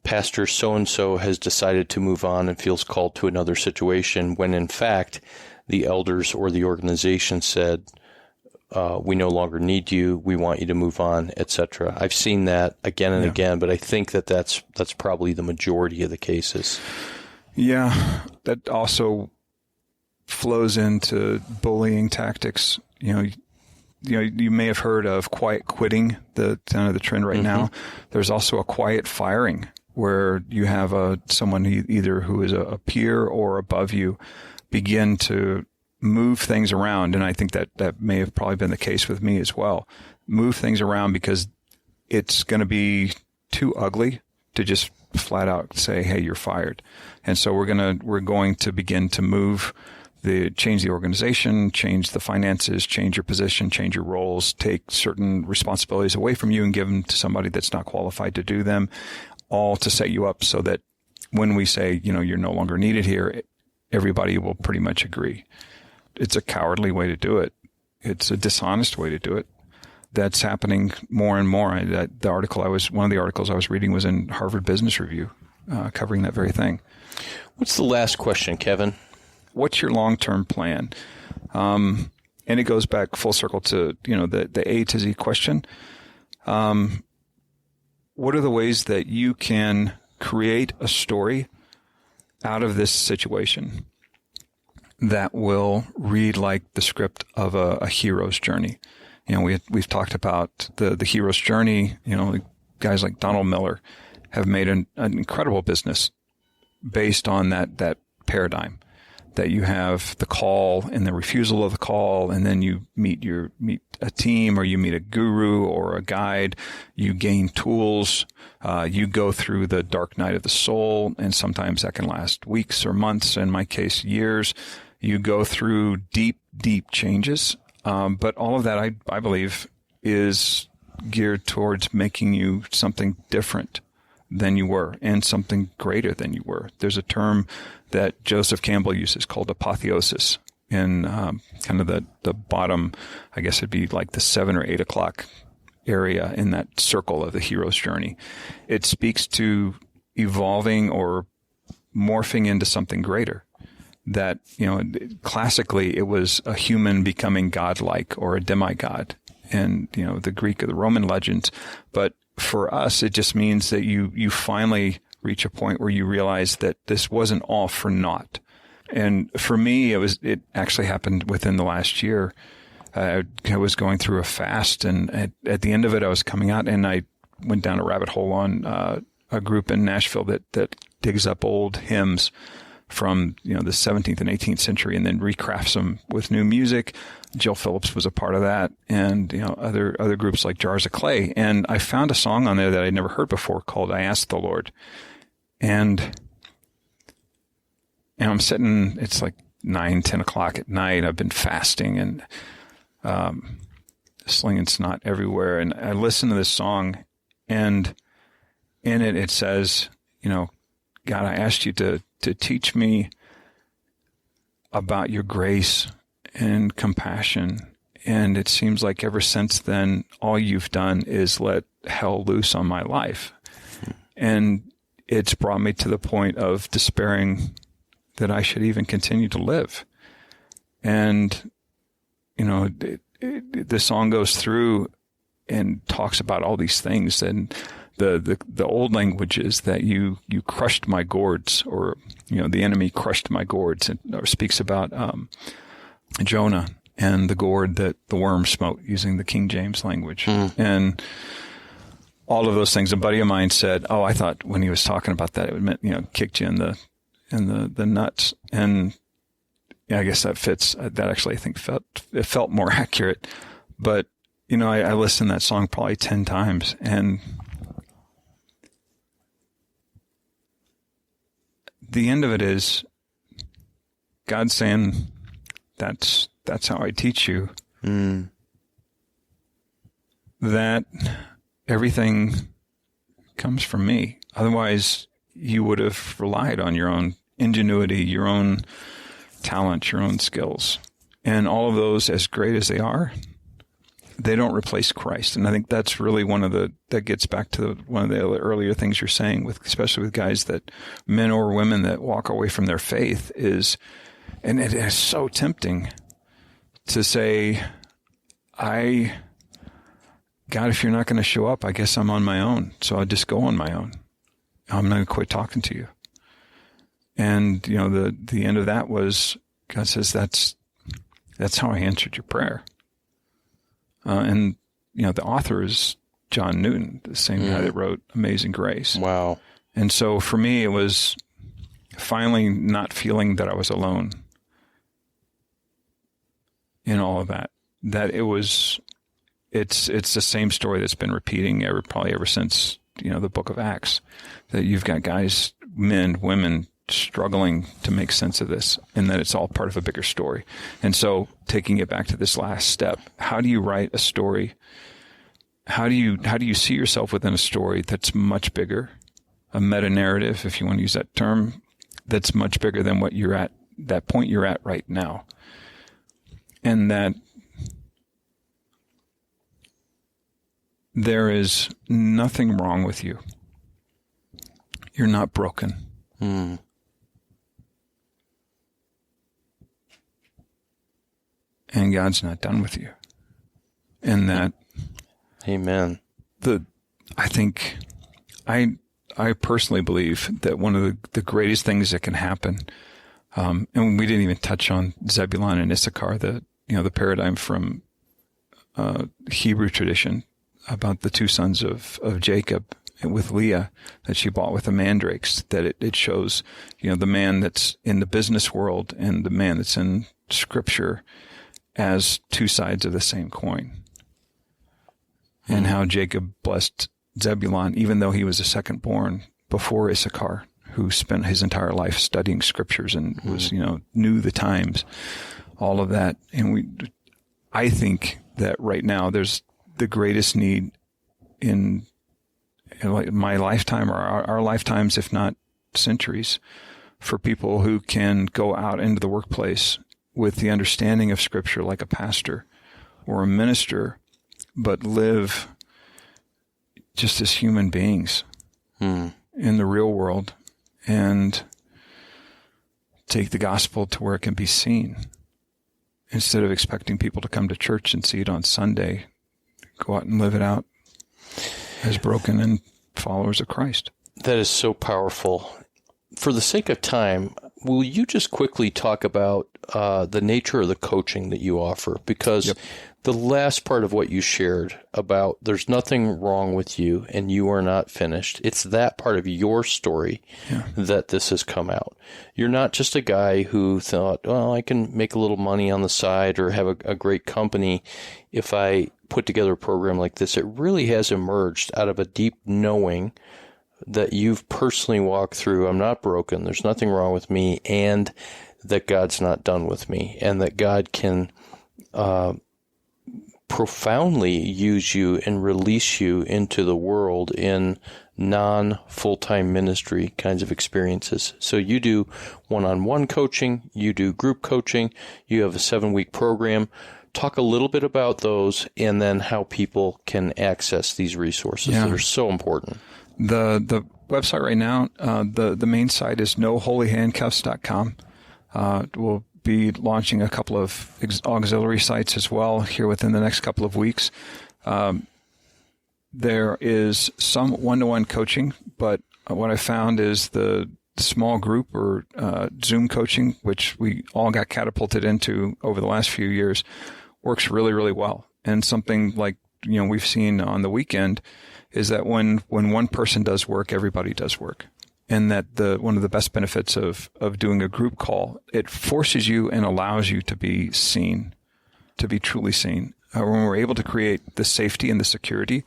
Speaker 2: Pastor so-and-so has decided to move on and feels called to another situation, when in fact the elders or the organization said, we no longer need you, we want you to move on, etc. I've seen that again and again, but I think that's probably the majority of the cases. Yeah,
Speaker 1: that also flows into bullying tactics. You may have heard of quiet quitting, the trend right now. There's also a quiet firing, where you have someone either who is a peer or above you begin to move things around. And I think that may have probably been the case with me as well. Move things around because it's going to be too ugly to just flat out say, hey, you're fired. And so we're going to begin to change the organization, change the finances, change your position, change your roles, take certain responsibilities away from you and give them to somebody that's not qualified to do them, all to set you up so that when we say, you're no longer needed here, everybody will pretty much agree. It's a cowardly way to do it. It's a dishonest way to do it. That's happening more and more. One of the articles I was reading was in Harvard Business Review covering that very thing.
Speaker 2: What's the last question, Kevin?
Speaker 1: What's your long-term plan? And it goes back full circle to, the A to Z question. What are the ways that you can create a story out of this situation that will read like the script of a hero's journey? We've talked about the hero's journey. Guys like Donald Miller have made an incredible business based on that paradigm, that you have the call and the refusal of the call, and then you meet a team, or you meet a guru or a guide, you gain tools, you go through the dark night of the soul, and sometimes that can last weeks or months, in my case, years. You go through deep, deep changes. But all of that, I believe, is geared towards making you something different than you were and something greater than you were. There's a term that Joseph Campbell uses called apotheosis in kind of the bottom, I guess it'd be like the 7 or 8 o'clock area in that circle of the hero's journey. It speaks to evolving or morphing into something greater. That, classically it was a human becoming godlike or a demigod, and, the Greek or the Roman legends. But for us, it just means that you finally reach a point where you realize that this wasn't all for naught. And for me, it actually happened within the last year. I was going through a fast, and at the end of it, I was coming out, and I went down a rabbit hole on a group in Nashville that digs up old hymns from, the 17th and 18th century and then recrafts them with new music. Jill Phillips was a part of that, and, other groups like Jars of Clay. And I found a song on there that I'd never heard before called I Asked the Lord. And I'm sitting, it's like 9, 10 o'clock at night. I've been fasting and slinging snot everywhere. And I listen to this song, and in it says, God, I asked you to teach me about your grace and compassion. And it seems like ever since then, all you've done is let hell loose on my life. And it's brought me to the point of despairing that I should even continue to live. And, the song goes through and talks about all these things. And the old language is that you crushed my gourds, or, the enemy crushed my gourds, or speaks about Jonah and the gourd that the worm smote, using the King James language. And all of those things. A buddy of mine said, "Oh, I thought when he was talking about that, it meant, kicked you in the nuts." And I guess that fits. That actually, I think, felt more accurate. But, I listened to that song probably 10 times, and the end of it is God saying, that's how I teach you. That everything comes from me. Otherwise, you would have relied on your own ingenuity, your own talent, your own skills. And all of those, as great as they are, they don't replace Christ. And I think that's really that gets back to one of the earlier things you're saying, especially with guys, that men or women that walk away from their faith and it is so tempting to say, God, if you're not going to show up, I guess I'm on my own. So I'll just go on my own. I'm not going to quit talking to you. And, the end of that was, God says, that's how I answered your prayer. And, the author is John Newton, the same guy that wrote Amazing Grace.
Speaker 2: Wow.
Speaker 1: And so for me, it was finally not feeling that I was alone in all of that. That it's the same story that's been repeating probably ever since, the book of Acts, that you've got guys, men, women, struggling to make sense of this, and that it's all part of a bigger story. And so taking it back to this last step, how do you write a story? How do you see yourself within a story that's much bigger, a meta-narrative, if you want to use that term, that's much bigger than what you're at, that point you're at right now? And that there is nothing wrong with you. you're not broken.
Speaker 2: Mm.
Speaker 1: And God's not done with you. And that,
Speaker 2: Amen.
Speaker 1: I personally believe that one of the greatest things that can happen, and we didn't even touch on Zebulun and Issachar, the paradigm from Hebrew tradition about the two sons of Jacob with Leah that she bought with the mandrakes, that it shows, the man that's in the business world and the man that's in Scripture as two sides of the same coin. And how Jacob blessed Zebulun, even though he was a second born before Issachar, who spent his entire life studying Scriptures and was, knew the times, all of that. And I think that right now there's the greatest need in my lifetime or our lifetimes, if not centuries, for people who can go out into the workplace with the understanding of Scripture like a pastor or a minister, but live just as human beings in the real world and take the gospel to where it can be seen. Instead of expecting people to come to church and see it on Sunday, go out and live it out as broken and followers of Christ.
Speaker 2: That is so powerful. For the sake of time, will you just quickly talk about the nature of the coaching that you offer? Because the last part of what you shared about there's nothing wrong with you and you are not finished, it's that part of your story that this has come out. You're not just a guy who thought, well, I can make a little money on the side or have a great company if I put together a program like this. It really has emerged out of a deep knowing that you've personally walked through. I'm not broken. There's nothing wrong with me, and that God's not done with me, and that God can profoundly use you and release you into the world in non-full-time ministry kinds of experiences. So you do one-on-one coaching, you do group coaching, you have a 7-week program. Talk a little bit about those and then how people can access these resources that are so important.
Speaker 1: The website right now, the main site is noholyhandcuffs.com. We'll be launching a couple of auxiliary sites as well here within the next couple of weeks. There is some one-to-one coaching, but what I found is the small group or Zoom coaching, which we all got catapulted into over the last few years, works really, really well. And something like, we've seen on the weekend is that when one person does work, everybody does work. And that one of the best benefits of doing a group call, it forces you and allows you to be seen, to be truly seen. When we're able to create the safety and the security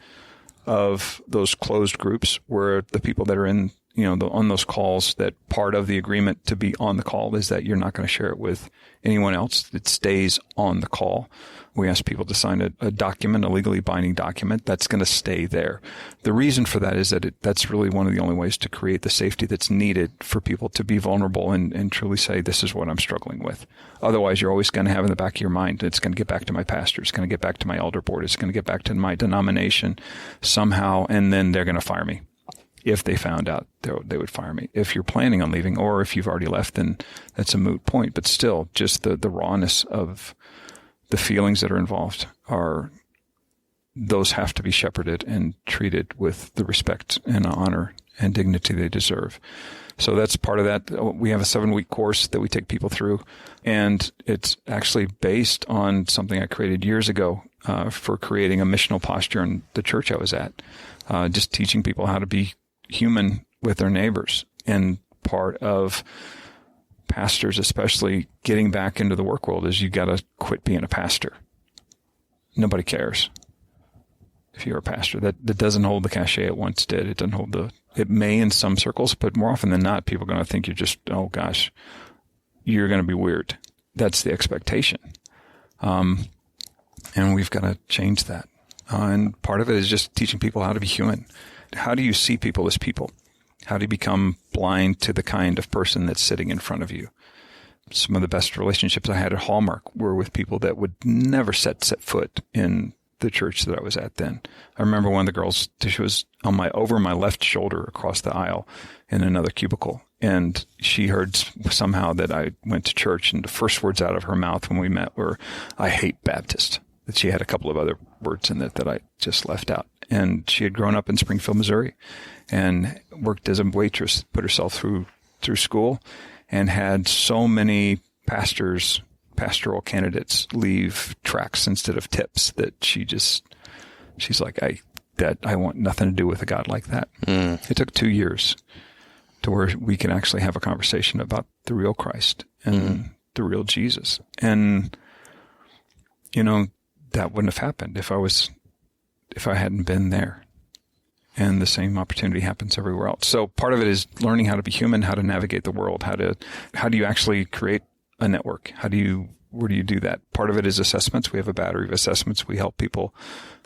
Speaker 1: of those closed groups where the people that are in, on those calls, that part of the agreement to be on the call is that you're not going to share it with anyone else. It stays on the call. We ask people to sign a document, a legally binding document that's going to stay there. The reason for that is that that's really one of the only ways to create the safety that's needed for people to be vulnerable and truly say, this is what I'm struggling with. Otherwise, you're always going to have in the back of your mind, it's going to get back to my pastor, it's going to get back to my elder board, it's going to get back to my denomination somehow, and then they're going to fire me. If they found out, they would fire me. If you're planning on leaving, or if you've already left, then that's a moot point. But still, just the rawness of the feelings that are involved those have to be shepherded and treated with the respect and honor and dignity they deserve. So that's part of that. We have a 7-week course that we take people through, and it's actually based on something I created years ago for creating a missional posture in the church I was at, just teaching people how to be human with their neighbors. And part of pastors, especially getting back into the work world, is you got to quit being a pastor. Nobody cares if you're a pastor. That doesn't hold the cachet it once did. It doesn't hold it may in some circles, but more often than not, people are going to think you're just, oh gosh, you're going to be weird. That's the expectation. And we've got to change that. And part of it is just teaching people how to be human. How do you see people as people? How do you become blind to the kind of person that's sitting in front of you? Some of the best relationships I had at Hallmark were with people that would never set foot in the church that I was at then. I remember one of the girls, she was over my left shoulder across the aisle in another cubicle. And she heard somehow that I went to church, and the first words out of her mouth when we met were, "I hate Baptist." That she had a couple of other words in it that I just left out. And she had grown up in Springfield, Missouri, and worked as a waitress, put herself through school, and had so many pastoral candidates leave tracts instead of tips that she's like, I want nothing to do with a God like that. It took 2 years to where we can actually have a conversation about the real Christ and the real Jesus. And, that wouldn't have happened if I hadn't been there. And the same opportunity happens everywhere else. So part of it is learning how to be human, how to navigate the world, how do you actually create a network? Where do you do that? Part of it is assessments. We have a battery of assessments we help people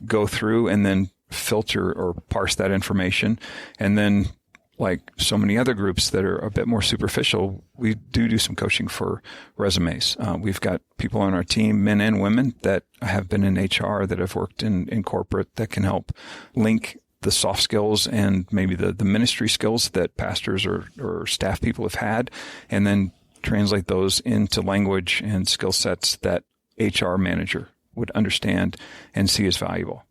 Speaker 1: go through and then filter or parse that information. And then, like so many other groups that are a bit more superficial, we do some coaching for resumes. We've got people on our team, men and women, that have been in HR, that have worked in corporate, that can help link the soft skills and maybe the ministry skills that pastors or staff people have had, and then translate those into language and skill sets that HR manager would understand and see as valuable.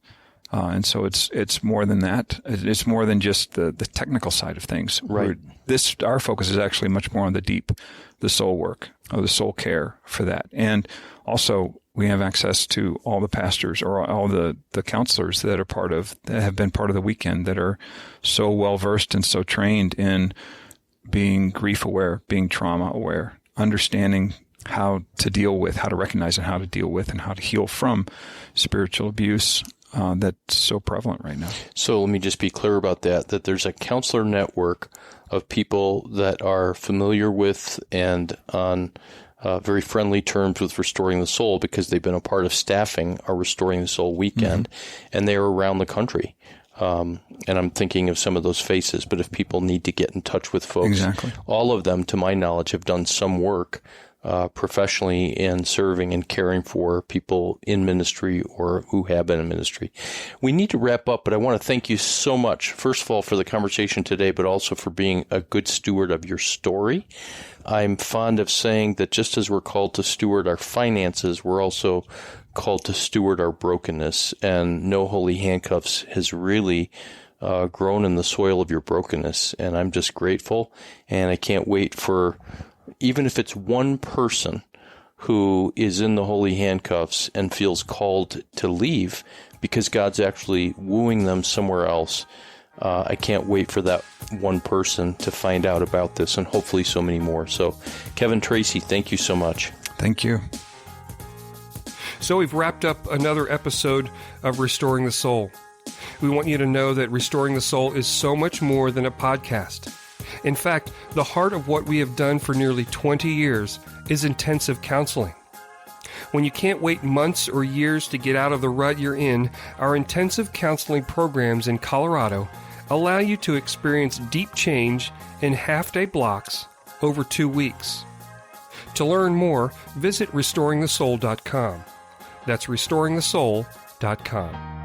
Speaker 1: And so it's more than that. It's more than just the technical side of things.
Speaker 2: Right.
Speaker 1: Our focus is actually much more on the soul work, or the soul care for that. And also we have access to all the pastors or all the counselors that have been part of the weekend, that are so well versed and so trained in being grief aware, being trauma aware, understanding how to recognize and how to deal with and how to heal from spiritual abuse that's so prevalent right now.
Speaker 2: So let me just be clear about that there's a counselor network of people that are familiar with and on very friendly terms with Restoring the Soul, because they've been a part of staffing our Restoring the Soul weekend, and they're around the country. And I'm thinking of some of those faces, but if people need to get in touch with folks,
Speaker 1: exactly.
Speaker 2: All of them, to my knowledge, have done some work professionally in serving and caring for people in ministry or who have been in ministry. We need to wrap up, but I want to thank you so much, first of all, for the conversation today, but also for being a good steward of your story. I'm fond of saying that just as we're called to steward our finances, we're also called to steward our brokenness, and No Holy Handcuffs has really grown in the soil of your brokenness, and I'm just grateful, and I can't wait for, even if it's one person who is in the holy handcuffs and feels called to leave because God's actually wooing them somewhere else, I can't wait for that one person to find out about this, and hopefully so many more. So, Kevin Tracy, thank you so much.
Speaker 1: Thank you.
Speaker 3: So we've wrapped up another episode of Restoring the Soul. We want you to know that Restoring the Soul is so much more than a podcast. In fact, the heart of what we have done for nearly 20 years is intensive counseling. When you can't wait months or years to get out of the rut you're in, our intensive counseling programs in Colorado allow you to experience deep change in half-day blocks over 2 weeks. To learn more, visit restoringthesoul.com. That's restoringthesoul.com.